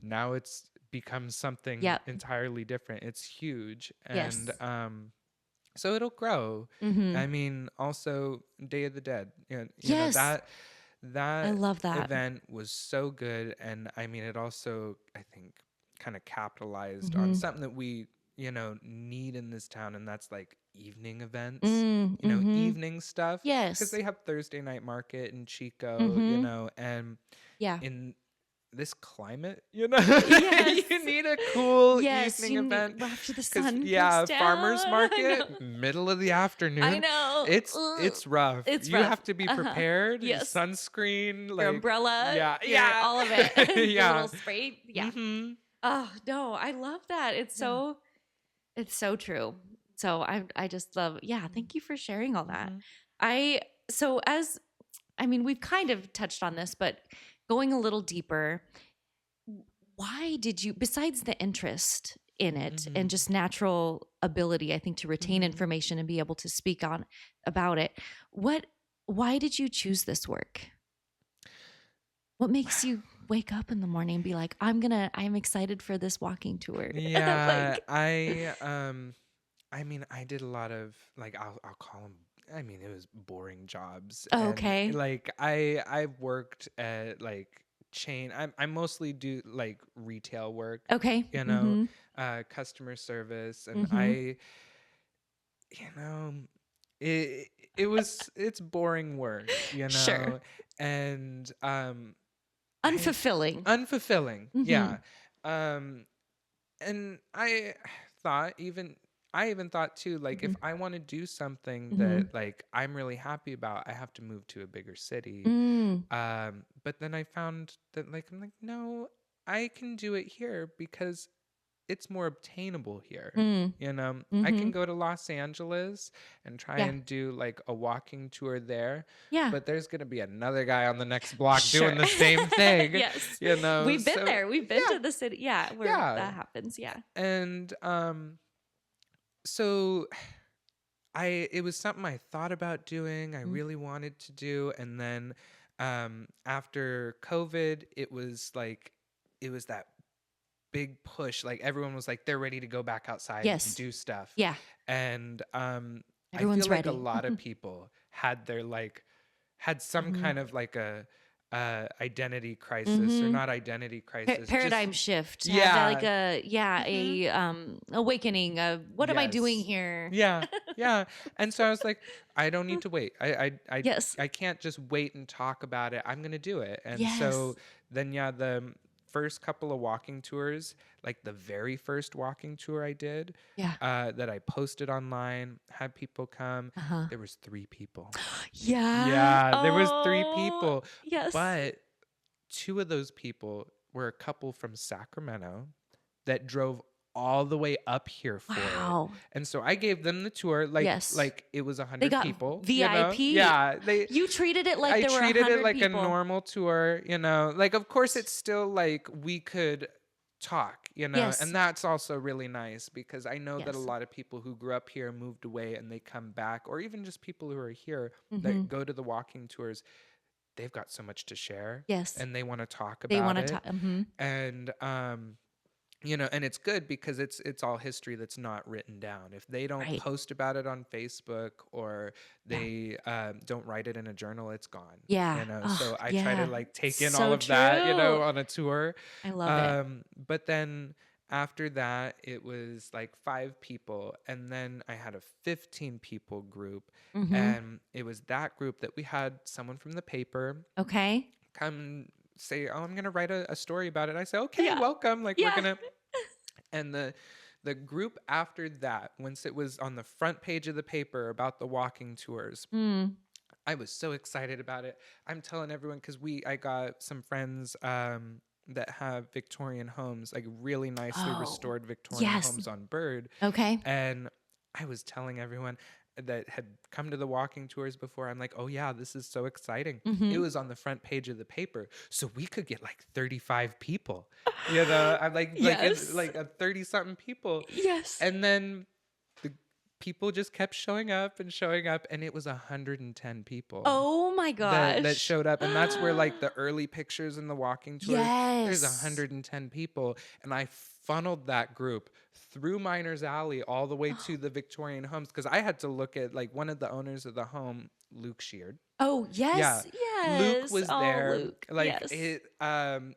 Now it's become something entirely different. It's huge. And so it'll grow. I mean, also Day of the Dead. You know, that I love that event was so good. And I mean, it also, I think, kind of capitalized on something that we, need in this town. And that's like evening events, evening stuff. Yes. Because they have Thursday night market in Chico, and this climate, you know, Yes. you need a cool Yes, evening event. after the 'Cause, sun yeah, goes down. farmers I market, know. middle of the afternoon. I know. It's Ugh. rough. It's You rough. have to be prepared. Yes. Sunscreen, Your like umbrella. yeah, All of it. Your yeah. little spray. Yeah. Mm-hmm. Oh no, I love that. It's so true. So I just love. Yeah. Thank you for sharing all that. We've kind of touched on this, but going a little deeper, why did you, besides the interest in it and just natural ability, I think, to retain information and be able to speak about it, why did you choose this work? What makes you wake up in the morning and be like, I'm excited for this walking tour? Yeah, I did a lot of, like, I'll call them, it was boring jobs. Oh, And, okay. like, I've worked at, like, chain. I mostly do, like, retail work. Okay. You know, customer service, and it's boring work, you know. Sure. And Unfulfilling. unfulfilling. Yeah. And I even thought too, like, if I want to do something that, like, I'm really happy about, I have to move to a bigger city. But then I found that, like, I'm like, no, I can do it here because it's more obtainable here. You know, I can go to Los Angeles and try and do, like, a walking tour there. Yeah. But there's going to be another guy on the next block Sure. doing the same thing. Yes. You know, We've been so- there. We've been to the city. Yeah. Where that happens. Yeah. And so it was something I thought about doing. I really wanted to do. And then after COVID, it was that big push. Like, everyone was like, they're ready to go back outside and do stuff. Yeah. And Everyone's I feel like ready. a lot of people had some kind of, like, a identity crisis, or not identity crisis, Paradigm shift. Yeah. Like a awakening of what am I doing Yes. here? Yeah. And so I was like, I don't need to wait. Yes. I can't just wait and talk about it. I'm gonna do it. And Yes. so then, the first couple of walking tours, like the very first walking tour I did, that I posted online, had people come. There was 3 people. Yeah. There was 3 people. Yes. But 2 of those people were a couple from Sacramento that drove all the way up here for it. And so I gave them the tour, like, like it was 100 They got people. VIP. You know? Yeah. You treated it like I there were 100 treated it like people. a normal tour, you know. Like, of course, it's still like we could talk, you know. Yes. And that's also really nice, because I know that a Yes. lot of people who grew up here, moved away, and they come back, or even just people who are here that go to the walking tours, they've got so much to share. Yes. And they want to talk about They want it. to talk. And you know, and it's good because it's all history that's not written down. If they don't post about it on Facebook, or they don't write it in a journal, it's gone. Yeah. You know, Oh, so I try to, like, take in So all of that, you know, true. on a tour. I love it. But then after that, it was like 5 people, and then I had a 15 people group, and it was that group that we had someone from the paper Okay. come say, oh, I'm going to write a story about it. I say, okay, welcome. Like, we're going to, and the group after that, once it was on the front page of the paper about the walking tours, I was so excited about it. I'm telling everyone, because I got some friends that have Victorian homes, like really nicely restored Victorian homes on Bird. Okay. And I was telling everyone that had come to the walking tours before, I'm like, oh yeah, this is so exciting. It was on the front page of the paper, so we could get like 35 people. You know, I'm like, like a 30-something people. Yes. And then the people just kept showing up, and it was 110 people. Oh my gosh. That showed up. And that's where, like, the early pictures in the walking tour, there's 110 people. And I funneled that group through Miners Alley all the way to the Victorian homes, because I had to look at, like, one of the owners of the home, Luke Sheard. Oh, yes. Yeah. Yes. Luke was there. Luke. Like, yes.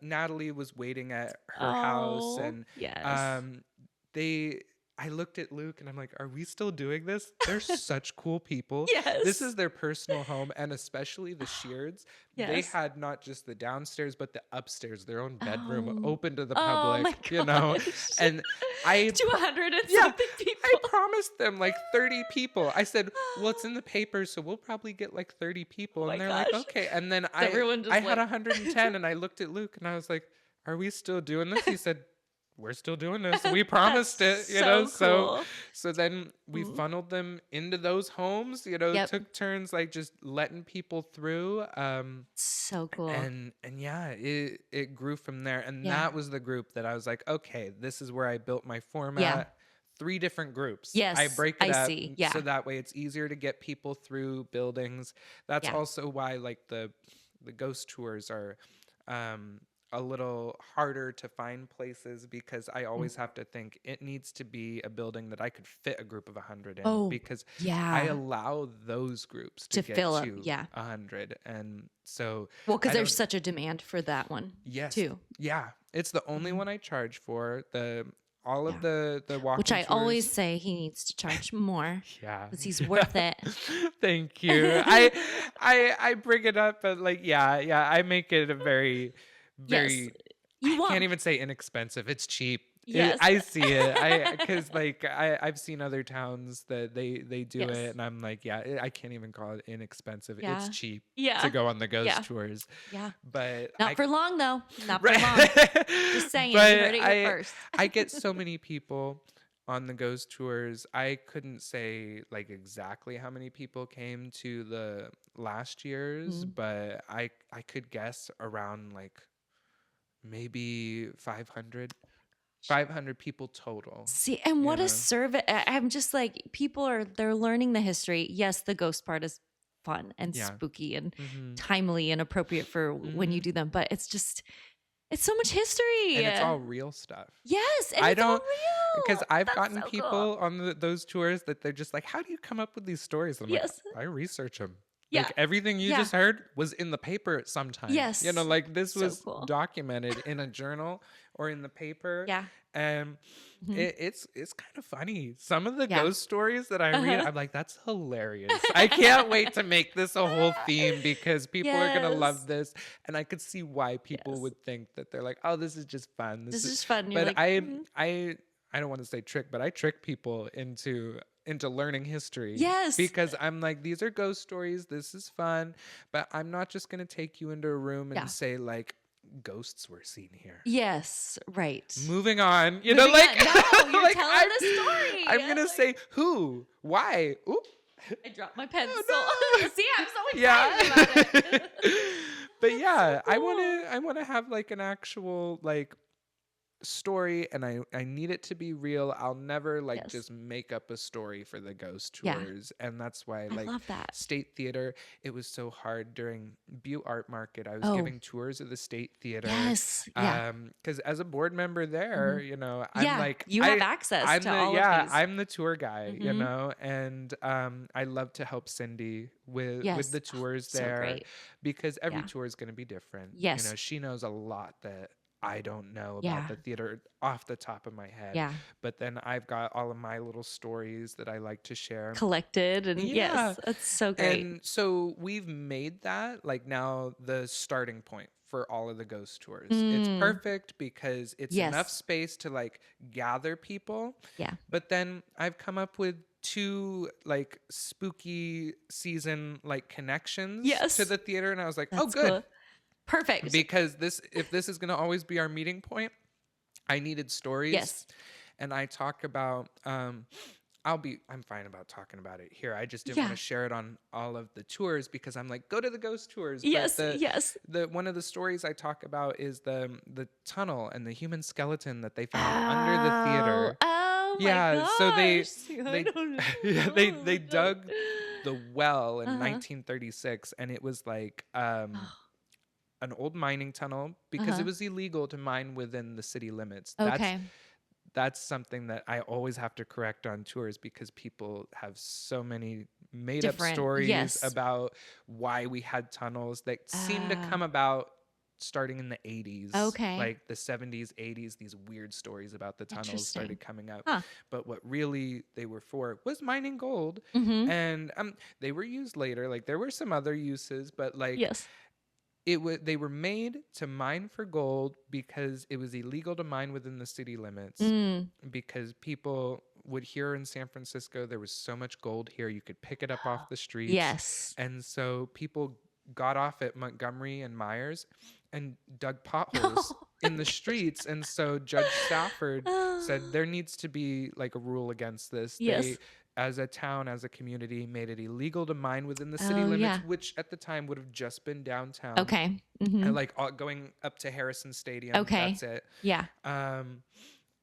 Natalie was waiting at her house, and yes. I looked at Luke and I'm like, are we still doing this? They're such cool people. Yes. This is their personal home, and especially the Sheards. They Yes. had not just the downstairs, but the upstairs, their own bedroom Oh. open to the Oh public, my you know? gosh. And I 200 and yeah, something people. I promised them like 30 people. I said, well, it's in the paper, so we'll probably get like 30 people. Oh and my they're like, gosh. okay. And then everyone just I had like- 110, and I looked at Luke and I was like, are we still doing this? He said, we're still doing this. We promised it, you know? Cool. So then we funneled them into those homes, you know, Yep. took turns like just letting people through. So cool. And yeah, it grew from there. And Yeah. that was the group that I was like, okay, this is where I built my format. 3 different groups. Yes, I break it I up see. Yeah. so that way it's easier to get people through buildings. That's Yeah. also why like the ghost tours are a little harder to find places, because I always have to think it needs to be a building that I could fit a group of 100 in, Oh, because yeah. I allow those groups to get fill up, to yeah. 100. And so Well, because I there's don't- such a demand for that one. yes, too. yeah, it's the only one I charge for. All of the walking Which I tours. always say he needs to charge more Yeah, because he's worth it. Thank you. I bring it up, but like I make it a very Yes. You I want can't even say inexpensive. It's cheap. Yes. I see it. Because like I've seen other towns that they do Yes. it, and I'm like, yeah, I can't even call it inexpensive. Yeah. It's cheap Yeah. to go on the ghost Yeah. tours. Yeah. But Not for long though. Not for Right. long. Just saying. You But heard it here first. I get so many people on the ghost tours. I couldn't say like exactly how many people came to the last year's, Mm-hmm. but I could guess around like maybe 500 people total. See, and what you a know? service. I'm just like, they're learning the history. Yes, the ghost part is fun and Yeah. spooky and Mhm. timely and appropriate for when you do them, but it's so much history. And it's all real stuff. yes, and I it's all don't- real. Because I've That's gotten so people cool. on those tours that they're just like, how do you come up with these stories? And I'm Yes. like, I research them. Yeah. Like everything you Yeah. just heard was in the paper at some time. Yes. You know, like this So was cool. documented in a journal or in the paper. Yeah. And Mhm. it's kind of funny. Some of the Yeah. ghost stories that I read, Uh-huh. I'm like, that's hilarious. I can't wait to make this a whole theme, because people are gonna Yes. love this. And I could see why people Yes. would think that they're like, oh, this is just fun. This is fun. And you're But like, "Mhm." I don't want to say trick, but I trick people into learning history. Yes. Because I'm like, these are ghost stories. This is fun. But I'm not just going to take you into a room and Yeah. say like, ghosts were seen here. Yes, right. Moving on. You know, Moving like, on. No, you're like, telling the story. I'm going to Like- say who, why. Oop. I dropped my pencil. Oh, no. See, I'm so excited Yeah. about it. But That's yeah, so I cool. want to have like an actual like story, and I need it to be real. I'll never like Yes. just make up a story for the ghost Yeah. tours. And that's why I like love that. State Theater, it was so hard during Butte Art Market. I was Oh. giving tours of the State Theater. Yes. Yeah. Because as a board member there, you know, I'm Yeah, like, you have access I'm to the, all of yeah, these. I'm the tour guy, you Mhm. know, and I love to help Cindy with Yes. the tours So there, great. because every Yeah. tour is going to be different. Yes. You know, she knows a lot that I don't know Yeah. about the theater off the top of my head. Yeah. But then I've got all of my little stories that I like to share. Collected and Yeah. yes, that's so great. And so we've made that like now the starting point for all of the ghost tours. It's Mm. perfect because it's enough Yes. space to like gather people. Yeah. But then I've come up with 2 like spooky season like connections Yes. to the theater, and I was like, That's oh good. cool. Perfect. Because if this is going to always be our meeting point, I needed stories. Yes. And I talk about I'm fine about talking about it here. I just didn't want Yeah. to share it on all of the tours, because I'm like, go to the ghost tours. Yes, But yes. the one of the stories I talk about is the tunnel and the human skeleton that they found under the theater. Oh my Yeah, so they gosh. yeah, they dug the well in Uh-huh. 1936, and it was like an old mining tunnel, because Uh-huh. it was illegal to mine within the city limits. Okay. That's something that I always have to correct on tours, because people have so many made up Different- stories yes. about why we had tunnels that seem to come about starting in the 80s. Okay. Like the 70s, 80s, these weird stories about the tunnels Interesting. started coming up. Huh. But what really they were for was mining gold. Mm-hmm. And they were used later. Like there were some other uses, but like Yes. they were made to mine for gold because it was illegal to mine within the city limits, because people would hear in San Francisco there was so much gold here you could pick it up off the streets. Yes. And so people got off at Montgomery and Myers and dug potholes in the streets. And so Judge Stafford said there needs to be like a rule against this. Yes. They, as a town, as a community, made it illegal to mine within the city limits, which at the time would have just been downtown. Okay. Mm-hmm. And like going up to Harrison Stadium. Okay. That's it. Yeah.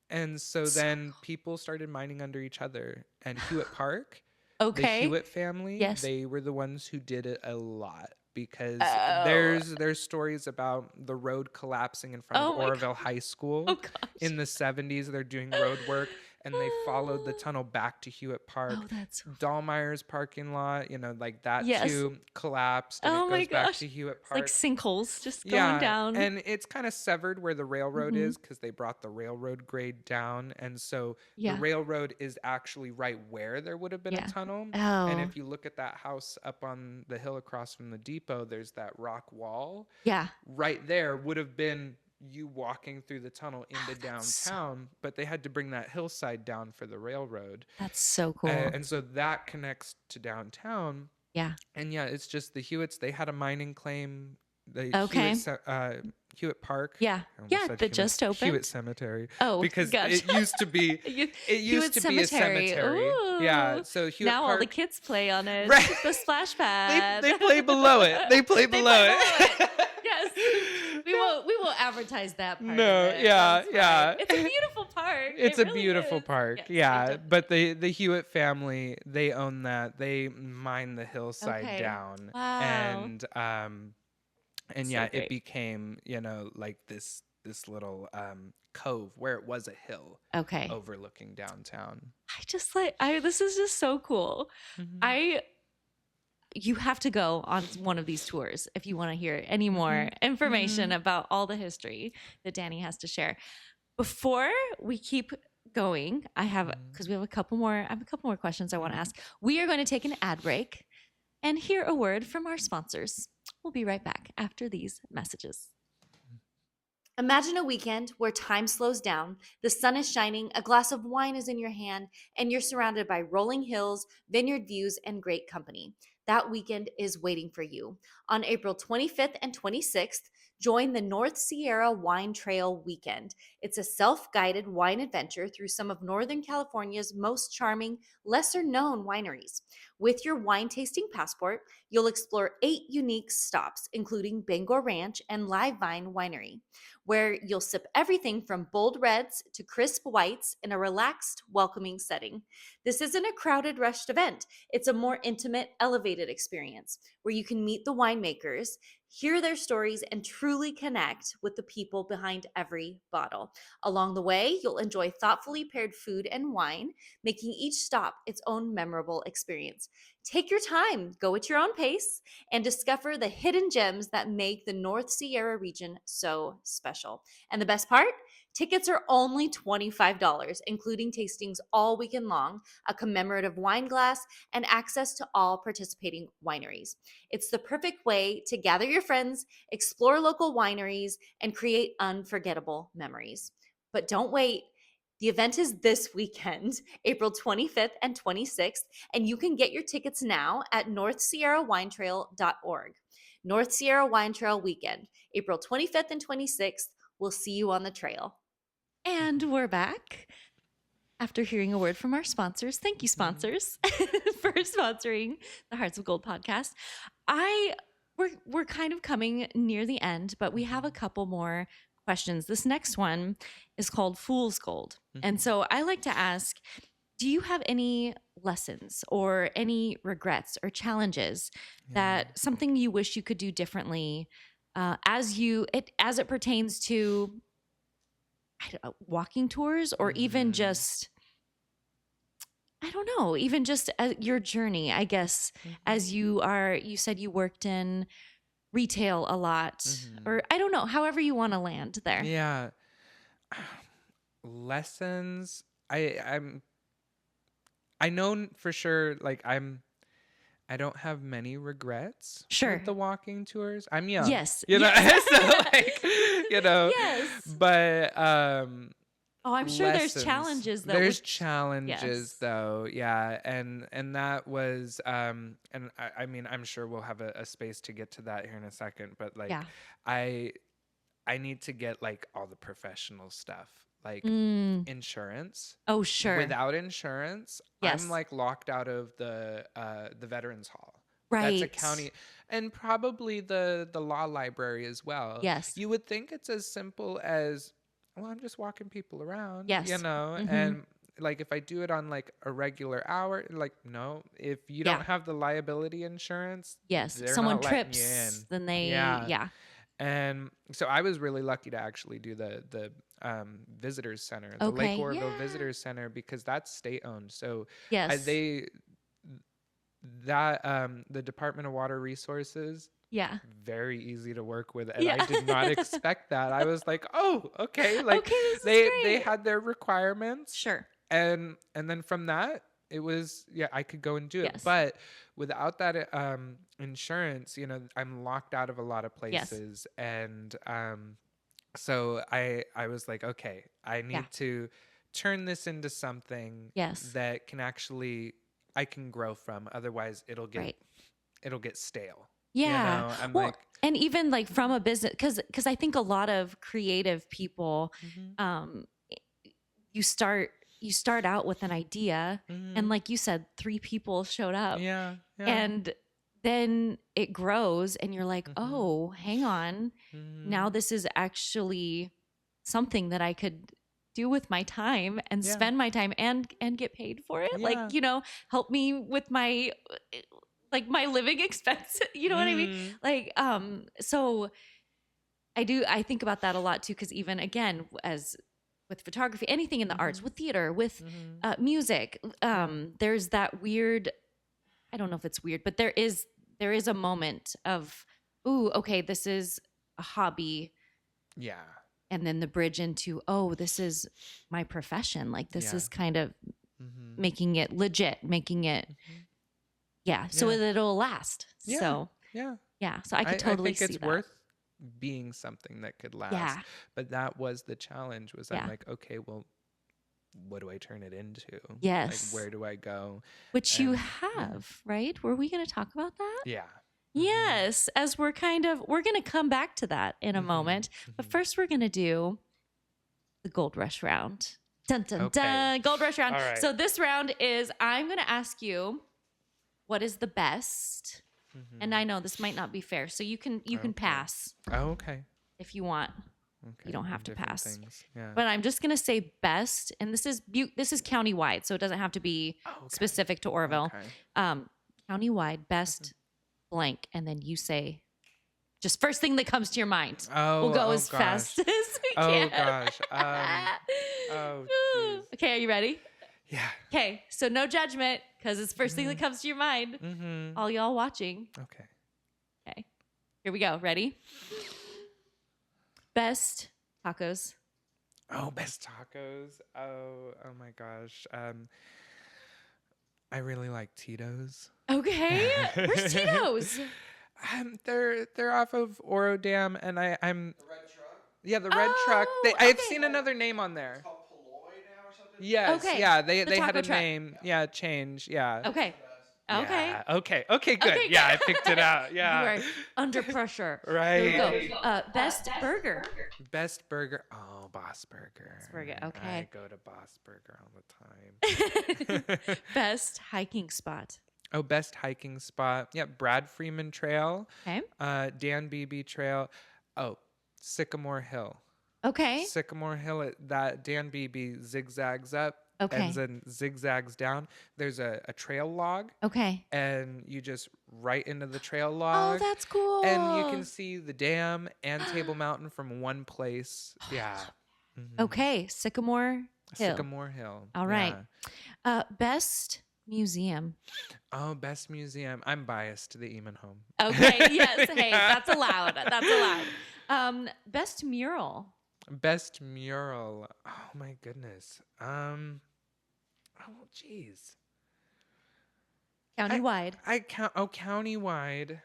And so then people started mining under each other. And Hewitt Park, Okay. the Hewitt family, Yes. they were the ones who did it a lot. Because Oh. there's stories about the road collapsing in front of Oh my Oroville High School Oh gosh. in the 70s. They're doing road work, and they followed the tunnel back to Hewitt Park. Oh, that's Dahlmeyer's parking lot, like that Yes. too collapsed, and Oh it my goes back gosh. to Hewitt It's Park. like sinkholes just going down. And it's kind of severed where the railroad Mhm. is, because they brought the railroad grade down, and so Yeah. the railroad is actually right where there would have been Yeah. a tunnel. Oh. And if you look at that house up on the hill across from the depot, there's that rock wall. Yeah. Right there would have been you walking through the tunnel into that's so- downtown, but they had to bring that hillside down for the railroad. That's so cool. And so that connects to downtown. Yeah. And yeah, it's just the Hewitts, they had a mining claim. Okay. Hewitt Park. Yeah. I almost Yeah. said That Hewitt- just opened. Hewitt Cemetery. Oh, Because gotcha. it used to be Hewitt to be a cemetery. Yeah. Ooh. So Hewitt Now Park, all the kids play on it. Right. The splash pad. they play below it. They play below it. Yes. We won't advertise that part. No, of it. yeah, That's yeah. fine. It's a beautiful park. It's It a really beautiful is. park. Yes, Yeah. they do. But the Hewitt family, they own that. They mine the hillside Okay. down. Wow. And So yeah, great. it became, like this little cove where it was a hill Okay. overlooking downtown. I just this is just so cool. Mm-hmm. You have to go on one of these tours if you want to hear any more information about all the history that Danny has to share. Before we keep going, I have a couple more questions I want to ask. We are going to take an ad break and hear a word from our sponsors. We'll be right back after these messages. Imagine a weekend where time slows down, the sun is shining, a glass of wine is in your hand, and you're surrounded by rolling hills, vineyard views, and great company. That weekend is waiting for you. On April 25th and 26th, join the North Sierra Wine Trail Weekend. It's a self-guided wine adventure through some of Northern California's most charming, lesser-known wineries. With your wine tasting passport, you'll explore 8 unique stops, including Bangor Ranch and Live Vine Winery, where you'll sip everything from bold reds to crisp whites in a relaxed, welcoming setting. This isn't a crowded, rushed event. It's a more intimate, elevated experience where you can meet the winemakers, hear their stories, and truly connect with the people behind every bottle. Along the way, you'll enjoy thoughtfully paired food and wine, making each stop its own memorable experience. Take your time, go at your own pace, and discover the hidden gems that make the North Sierra region so special. And the best part? Tickets are only $25, including tastings all weekend long, a commemorative wine glass, and access to all participating wineries. It's the perfect way to gather your friends, explore local wineries, and create unforgettable memories. But don't wait. The event is this weekend, April 25th and 26th, and you can get your tickets now at northsierrawinetrail.org. North Sierra Wine Trail Weekend, April 25th and 26th. We'll see you on the trail. And we're back after hearing a word from our sponsors. Thank you, sponsors, for sponsoring the Hearts of Gold podcast. We're kind of coming near the end, but we have a couple more questions. This next one is called Fool's Gold. And so I like to ask, do you have any lessons or any regrets or challenges that something you wish you could do differently as it pertains to walking tours, or even just, I don't know, even just your journey, I guess, as you said you worked in retail a lot, or I don't know, however you want to land there. Yeah. Lessons. I know for sure, like I don't have many regrets Sure. with the walking tours. I'm young. Yes. You know, Yes. so like, you know, Yes. but Oh, I'm sure there's lessons. challenges though. There's with- challenges Yes. though, yeah, and that was and I mean I'm sure we'll have a space to get to that here in a second, but like Yeah. I need to get like all the professional stuff, like insurance. Oh, sure. Without insurance, Yes. I'm like locked out of the Veterans Hall. Right. That's a county, and probably the law library as well. Yes. You would think it's as simple as, well, I'm just walking people around. Yes. You know, and like if I do it on like a regular hour, like no, if you Yeah. don't have the liability insurance, Yes. they're Someone not letting you trips, in. then they, Yeah. yeah. And so I was really lucky to actually do the visitors center, the Okay, Lake Oroville yeah. Visitors Center, because that's state owned. So Yes. the Department of Water Resources, Yeah. very easy to work with, and Yeah. I did not expect that. I was like, oh, okay, like Okay, this is they great. had their requirements, Sure. and then from that it was, yeah, I could go and do it. Yes. But without that insurance, you know, I'm locked out of a lot of Yes. places. And so I was like, okay, I need Yeah. to turn this into something Yes. that can actually, I can grow from. Otherwise it'll get Right. it'll get stale. Yeah. You know? I'm well, like, and even like from a business, because I think a lot of creative people, you start out with an idea, and like you said, 3 people showed up, yeah. and then it grows, and you're like, oh, hang on, now this is actually something that I could do with my time and Yeah. spend my time and get paid for it. Yeah. Like, you know, help me with my like my living expense. You know what I mean? Like, so I think about that a lot too, because even again, as with photography, anything in the arts, with theater, with music, there's that weird, I don't know if it's weird, but there is a moment of, ooh, okay, this is a hobby. Yeah. And then the bridge into, oh, this is my profession. Like this Yeah. is kind of making it legit, making it, so Yeah. that it'll last. Yeah. So Yeah. so I could totally I think it's see that. worth being something that could last. Yeah. But that was the challenge, was Yeah. I'm like, okay, well, what do I turn it into? Yes. Like, where do I go? Which you And- have, right? Were we going to talk about that? Yeah. Yes, as we're going to come back to that in a moment. But first we're going to do the Gold Rush round. Dun, dun, Okay. dun. Gold Rush round. All right. So this round is, I'm going to ask you, what is the best? And I know this might not be fair, so you can pass Oh, okay. if you want. Okay. You don't have to Different pass. things. Yeah. But I'm just going to say best, and this is countywide, so it doesn't have to be Okay. specific to Oroville. Okay. Countywide, best blank, and then you say just first thing that comes to your mind. Oh, We'll go oh as gosh. fast as we Oh can. gosh. Oh, jeez. Okay, are you ready? Yeah. Okay, so no judgment because it's first thing that comes to your mind. Mm-hmm. All y'all watching. Okay. Okay, here we go. Ready? Best tacos. Oh, best tacos. Oh my gosh. I really like Tito's. Okay, where's Tito's? They're off of Oro Dam, and I'm the red truck. Yeah, the red truck. Oh, I've okay. seen another name on there. Yes. Okay, Yeah, the they had taco a truck. name. Yeah, change. Yeah. Okay. Okay. Yeah, okay. Okay. Good. Okay, Yeah, I good. picked it out. Yeah. You are under pressure. Right. Here we go. Best burger. Best burger. Oh, Boss Burger. Boss Burger, okay. I go to Boss Burger all the time. Best hiking spot. Oh, best hiking spot. Yeah, Brad Freeman Trail. Okay. Dan Beebe Trail. Oh, Sycamore Hill. Okay. Sycamore Hill, that Dan Beebe zigzags up Okay. and then zigzags down. There's a trail log, Okay. and you just right into the trail Oh, log. that's cool. And you can see the dam and Table Mountain from one place. Yeah. Mhm. Okay, Sycamore Hill. Sycamore Hill. All right. Yeah. Best museum. Oh, best museum. I'm biased to the Eamon home. Okay, yes. Hey, that's allowed. That's allowed. Best mural. Best mural. Oh my goodness. Oh geez. Countywide. I count. Oh, countywide.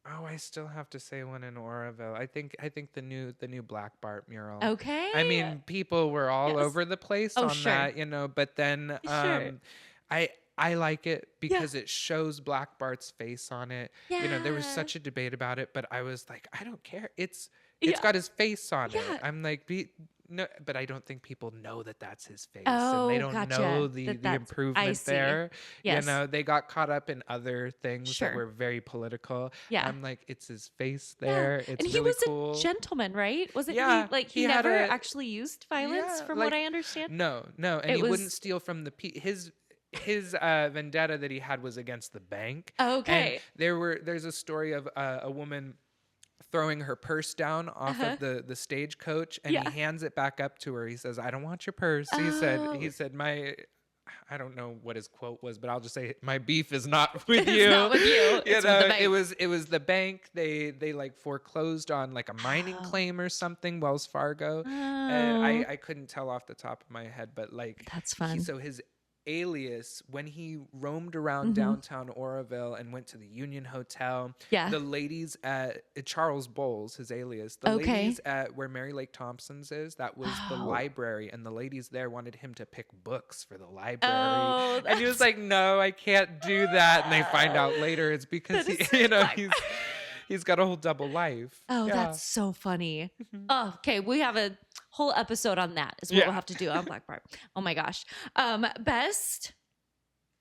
Oh, I still have to say one in Oroville. I think the new Black Bart mural. Okay. I mean, people were all Yes. over the place Oh, on sure. that, you know. But then, Sure. I like it because it shows Black Bart's face on it. You know, there was Yeah. such a debate about it, but I was like, I don't care. It's Yeah. got his face on Yeah. it. I'm like, no, but I don't think people know that that's his face, Oh, and they don't gotcha. know the I improvement see. there. Yes. You know, they got caught up in other things Sure. that were very political. Yeah. I'm like, it's his face there. Yeah. It's And he really was cool. a gentleman, right? Wasn't Yeah, he? Like he he had never a- actually used violence, Yeah, from like, what I understand. No, and It he was- wouldn't steal from the his vendetta that he had was against the bank. Okay. And there's a story of a woman throwing her purse down off of the stagecoach, and Yeah. he hands it back up to her. He says, "I don't want your purse." He Oh. said I don't know what his quote was, but I'll just say my beef is not with It's you. not with you. It's with the bank. it was the bank. They like foreclosed on like a mining claim or something, Wells Fargo. And I couldn't tell off the top of my head, but like That's fun. So his alias, when he roamed around downtown Oroville and went to the Union Hotel, Yeah. the ladies at Charles Bowles, his alias, the Okay. ladies at where Mary Lake Thompson's is, that was the library, and the ladies there wanted him to pick books for the library. Oh, And he was like, "No, I can't do that." And they find out later it's because he's got a whole double life. Oh, Yeah. that's so funny. Oh, okay. We have a whole episode on that is what we'll have to do on Black Bart. Oh my gosh. Best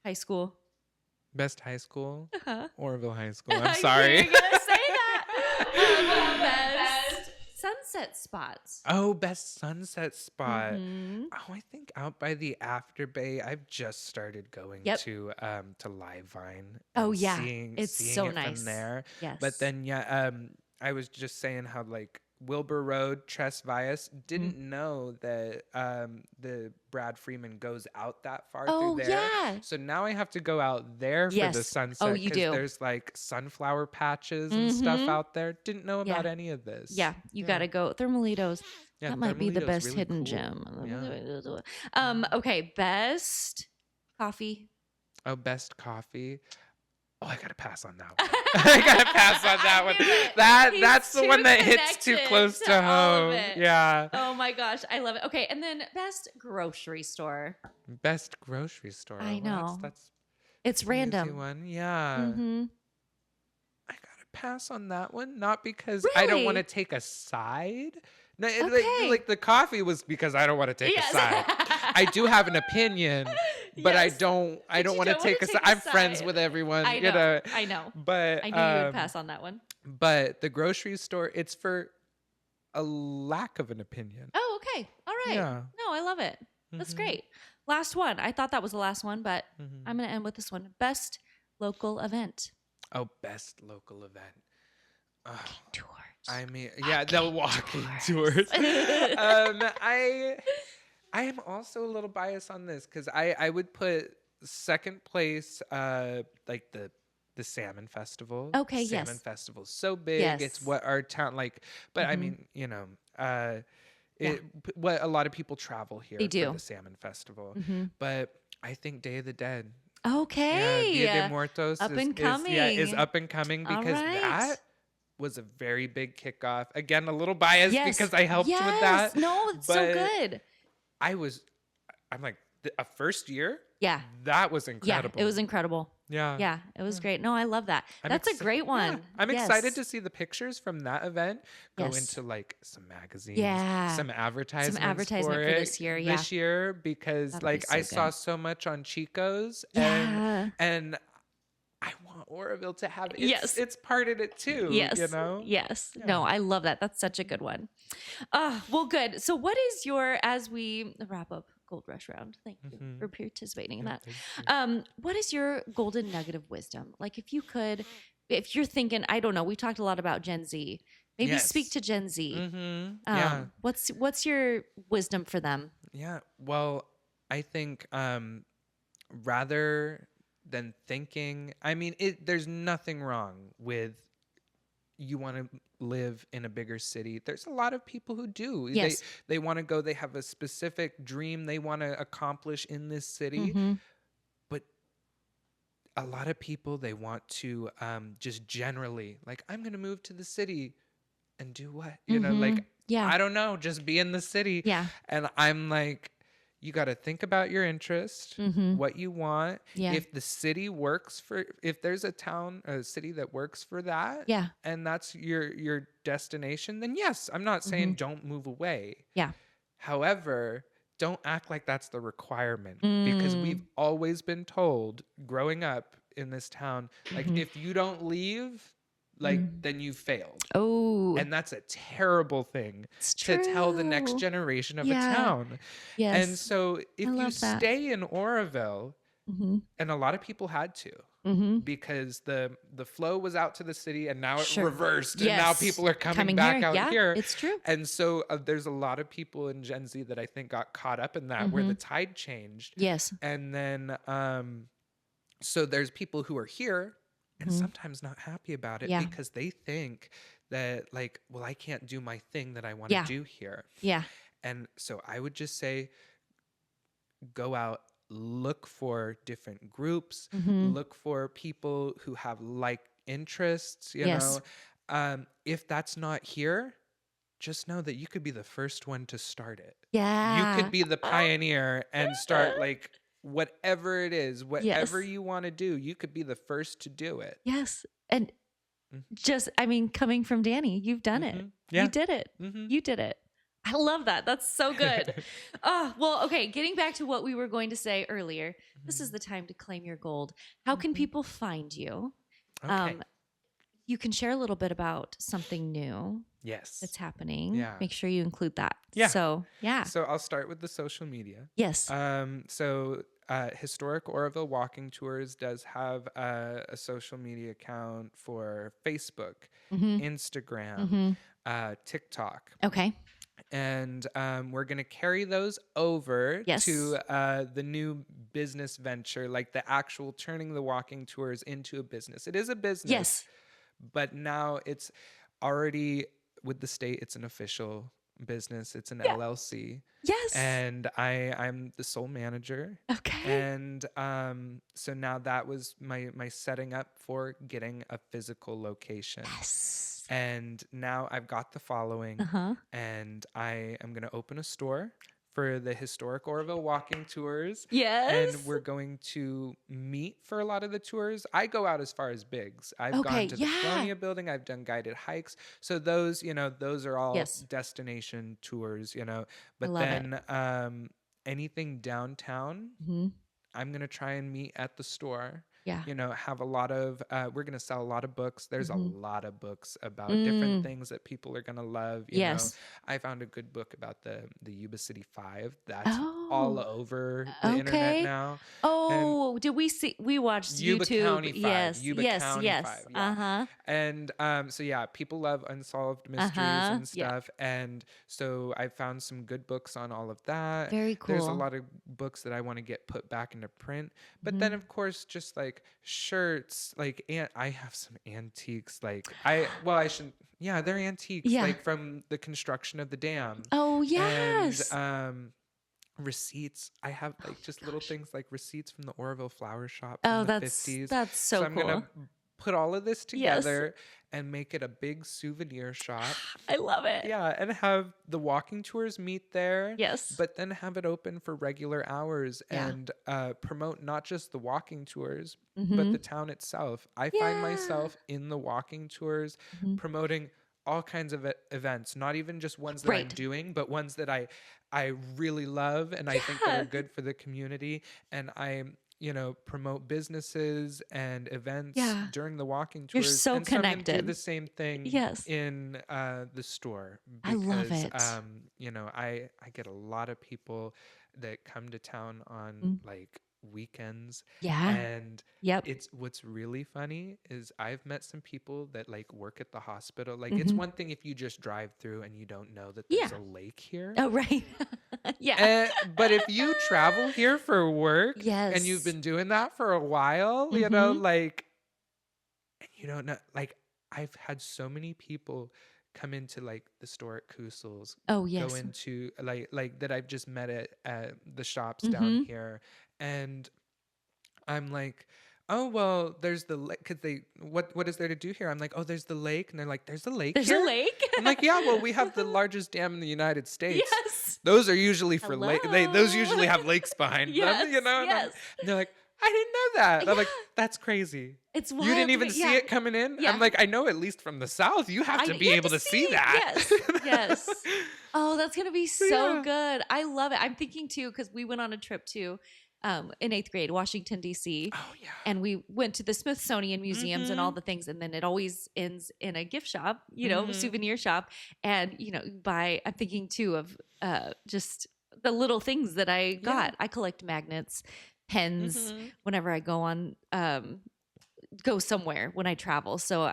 high school. Best high school? Uh-huh. Orville High School. I'm You're sorry. gonna say that. Best sunset spots. Oh, best sunset spot. Mhm. Oh, I think out by the After Bay. I've just started going Yep. to Live Vine. Oh, and yeah. seeing It's seeing so it nice. from there. Yes. But then I was just saying how like Wilbur Road, Tres Valles, didn't know that the Brad Freeman goes out that far Oh, through there. yeah. So now I have to go out there for the Yes. sunset. Oh, you 'cause do. There's like sunflower patches and stuff out there. Didn't know Yeah. about any of this. Yeah, you gotta go. Thermalitos. Yeah, That might be the Thermalito's best really hidden cool. gem. Okay, best coffee. Oh, best coffee. Oh, I gotta pass on that one. I gotta pass on that one. knew it. That's the He's one too that hits too connected close to to all of home. it. Yeah. Oh my gosh, I love it. Okay, and then best grocery store. Best grocery store. I Well, know. That's It's an easy random. one. Yeah. Mm-hmm. I gotta pass on that one. Not because I don't want to Really? take a side. No, Okay. like the coffee was because I don't want to take Yes. a side. I do have an opinion, but I Yes. don't you want to don't wanna take a take side. a I'm friends side. with everyone. I You know. know. I know. But I knew you would pass on that one. But the grocery store, it's for a lack of an opinion. Oh, okay. All right. Yeah. No, I love it. That's Mhm. great. Last one. I thought that was the last one, but Mhm. I'm going to end with this one. Best local event. Oh, best local event. Oh, Tours. I mean, yeah, the walking tours. tours. I am also a little biased on this because I would put second place like the salmon festival. Okay, salmon yes. festival so big. Yes. It's what our town like. But I Mhm. mean, you know, what a lot of people travel here They do. for the salmon festival. Mhm. But I think Day of the Dead. Okay. Dia de Muertos Up and is coming. up and coming All because right. that was a very big kickoff. Again, a little biased Yes. because I helped with that. No, it's so but good. I'm like, a first year? Yeah. That was incredible. Yeah, it was incredible. Yeah. Yeah, it was great. No, I love that. That's a great one. I'm Yes. excited to see the pictures from that event go Yes. into like some magazines, Yeah. some advertisements, advertisement for it this year, yeah. This year because That'll like be so I saw good. so much on Chico's Yeah. and I want Oroville to have Yes. it's part in it too. Yes. You know? Yes. Yeah. No, I love that. That's such a good one. Well, good. So what is your, as we wrap up Gold Rush Round, thank you Mhm. for participating in Yeah, that. thank you. What is your golden nugget of wisdom? Like if you could, if you're thinking, I don't know, we talked a lot about Gen Z. Maybe speak Yes. to Gen Z. Mhm. Yeah. What's your wisdom for them? Yeah. Well, I think rather than thinking. I mean, there's nothing wrong with you want to live in a bigger city. There's a lot of people who do. Yes. They want to go. They have a specific dream they want to accomplish in this city. But a lot of people, they want to just generally, like, I'm going to move to the city and do what? You know, like, I don't know, just be in the city. Yeah. And I'm like, you got to think about your interest, what you want. Yeah. If the city works if there's a city that works for that, and that's your destination, then yes, I'm not saying don't move away. Yeah. However, don't act like that's the requirement, because we've always been told growing up in this town, like, if you don't leave, like, then you failed. Oh. And that's a terrible thing to tell the next generation of a town. Yes. And so if you stay in Oroville, and a lot of people had to, because the flow was out to the city, and now it reversed, and now people are coming back out here. It's true. And so there's a lot of people in Gen Z that I think got caught up in that, where the tide changed. Yes. And then so there's people who are here and sometimes not happy about it, because they think that, like, well, I can't do my thing that I want to do here. Yeah. And so I would just say, go out, look for different groups, look for people who have like interests, you know. If that's not here, just know that you could be the first one to start it. Yeah. You could be the pioneer and start, like, whatever it is, whatever you want to do, you could be the first to do it. Yes. And just, I mean, coming from Danny, you've done it. You did it. You did it. I love that. That's so good. Well, okay. Getting back to what we were going to say earlier, this is the time to claim your gold. How can people find you? Okay. You can share a little bit about something new. Yes. That's happening. Yeah. Make sure you include that. Yeah. So, yeah. So I'll start with the social media. Yes. So Historic Oroville Walking Tours does have a social media account for Facebook, Instagram, TikTok. Okay. And we're going to carry those over to the new business venture, like the actual turning the walking tours into a business. It is a business. Yes. But now it's already with the state, it's an official business. It's an LLC. Yes. And I'm the sole manager. Okay. And so now that was my setting up for getting a physical location. Yes. And now I've got the following, and I am going to open a store for the Historic Oroville Walking Tours. Yes. And we're going to meet for a lot of the tours. I go out as far as Biggs. I've gone to the Colonia building. I've done guided hikes. So those, you know, those are all destination tours, you know. But then anything downtown, I'm going to try and meet at the store. Yeah. You know, have a lot of, we're going to sell a lot of books. There's a lot of books about different things that people are going to love. You know, I found a good book about the Yuba City 5. That's all over the internet now. Oh, did we see, we watched Yuba YouTube. County 5. Yes. Yuba County 5. Yeah. And so, yeah, people love unsolved mysteries and stuff. Yeah. And so I found some good books on all of that. Very cool. There's a lot of books that I want to get put back into print. But then, of course, just like shirts, like, and I have some antiques, like they're antiques, like from the construction of the dam. Oh yes. And receipts. I have like just little things like receipts from the Oroville Flower Shop from the 50s. That's so I'm cool. Gonna put all of this together and make it a big souvenir shop. I love it. Yeah, and have the walking tours meet there. Yes. But then have it open for regular hours and promote not just the walking tours, but the town itself. I find myself in the walking tours promoting all kinds of events, not even just ones that I'm doing, but ones that I really love and I think that are good for the community. And you know, promote businesses and events during the walking tours. You're so connected. So I'm gonna do the same thing in the store. Because, I love it. You know, I get a lot of people that come to town on like weekends. Yeah. And it's what's really funny is I've met some people that like work at the hospital. Like it's one thing if you just drive through and you don't know that there's a lake here. Oh, right. Yeah. But if you travel here for work, Yes. and you've been doing that for a while, you know, like, and you don't know, like, I've had so many people come into like the store at Kusel's, Oh, yes. go into like that I've just met at the shops down here, and I'm like, oh, well, there's the lake. Because what is there to do here? I'm like, oh, there's the lake. And they're like, there's a lake There's here? a lake? I'm like, yeah, well, we have the largest dam in the United States. Yes. Those are usually for lake. Those usually have lakes behind Yes, them, you know? yes. And they're like, I didn't know that. I'm like, Yeah. that's crazy. It's You wild. didn't even but see it coming in? Yeah. I'm like, I know at least from the south, you have to be you have able to see it. that. Yes. Yes. Oh, that's going to be so Yeah. good. I love it. I'm thinking too, because we went on a trip to, in 8th grade, Washington, D.C. Oh, yeah. And we went to the Smithsonian museums and all the things. And then it always ends in a gift shop, you know, souvenir shop. And, you know, I'm thinking too of just the little things that I got. I collect magnets, pens, whenever I go somewhere when I travel. So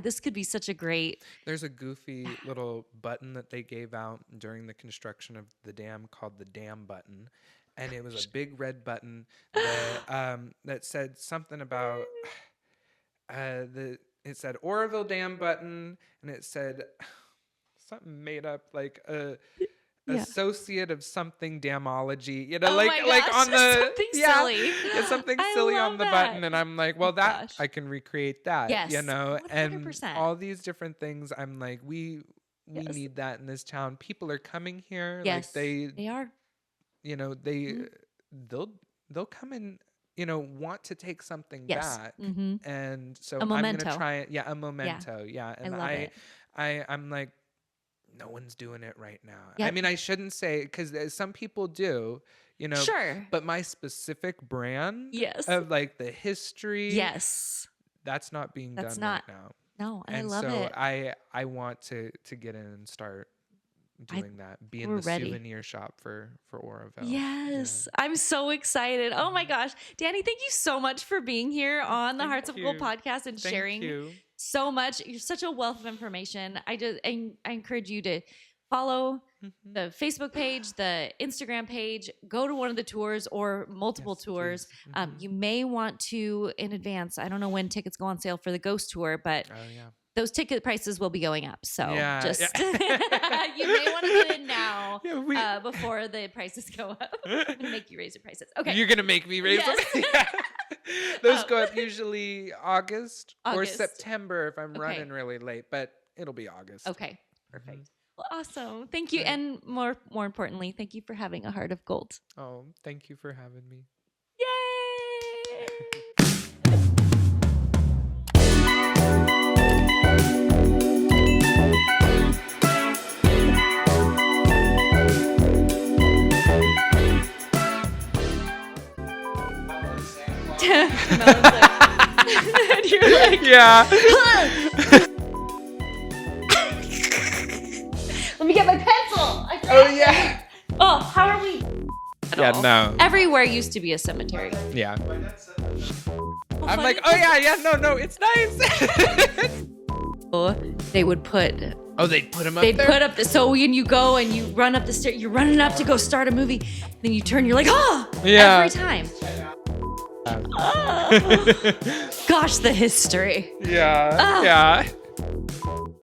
this could be such a great. There's a goofy little button that they gave out during the construction of the dam called the dam button. And it was a big red button that said something about it said Oroville Dam button, and it said something made up like associate of something damology, you know, Oh like my gosh, on the something silly. It's something I silly love on the that. button, and I'm like, well, that Gosh. I can recreate that, Yes, you know, 100%. and all these different things. I'm like, we Yes. need that in this town. People are coming here, Yes, like they are. you know, they'll come and, you know, want to take something Yes. back. Mhm. And so A I'm memento. gonna try it. Yeah, a memento. Yeah. And love it. I'm like, no one's doing it right now. Yep. I mean, I shouldn't say, because some people do, you know. Sure. But my specific brand Yes. of like the history, Yes. that's not being That's done not. right now. No, and I And love so it. I want to get in and start doing that. Be in we're the ready. souvenir shop for Oroville. Yes. I'm so excited. Oh my gosh. Danny, thank you so much for being here on the Thank Hearts of Gold you. podcast and Thank sharing you. so much. You're such a wealth of information. I encourage you to follow the Facebook page, the Instagram page, go to one of the tours or multiple Yes, tours. please. You may want to in advance. I don't know when tickets go on sale for the Ghost Tour, but Oh yeah. those ticket prices will be going up. So Yeah, just yeah. you may want to get in now Yeah, before the prices go up. I'm going to make you raise your prices. Okay. You're gonna make me raise Yes. them. Yeah. Those go up usually August or August. September if I'm Okay. running really late, but it'll be August. Okay. Perfect. Well, awesome. Thank you. And more importantly, thank you for having a heart of gold. Oh, thank you for having me. Yay! You're like, Yeah. let me get my pencil. Oh yeah. Oh, how are we? Yeah, no. Everywhere used to be a cemetery. Yeah. Well, I'm funny like, oh yeah, no, it's nice. they would put Oh, they'd put them up they'd there? put up the so when you go and you run up the stairs, you're running up to go start a movie, then you turn, you're like, oh, Yeah. every time. Oh. Gosh, the history. Yeah. Ah. Yeah.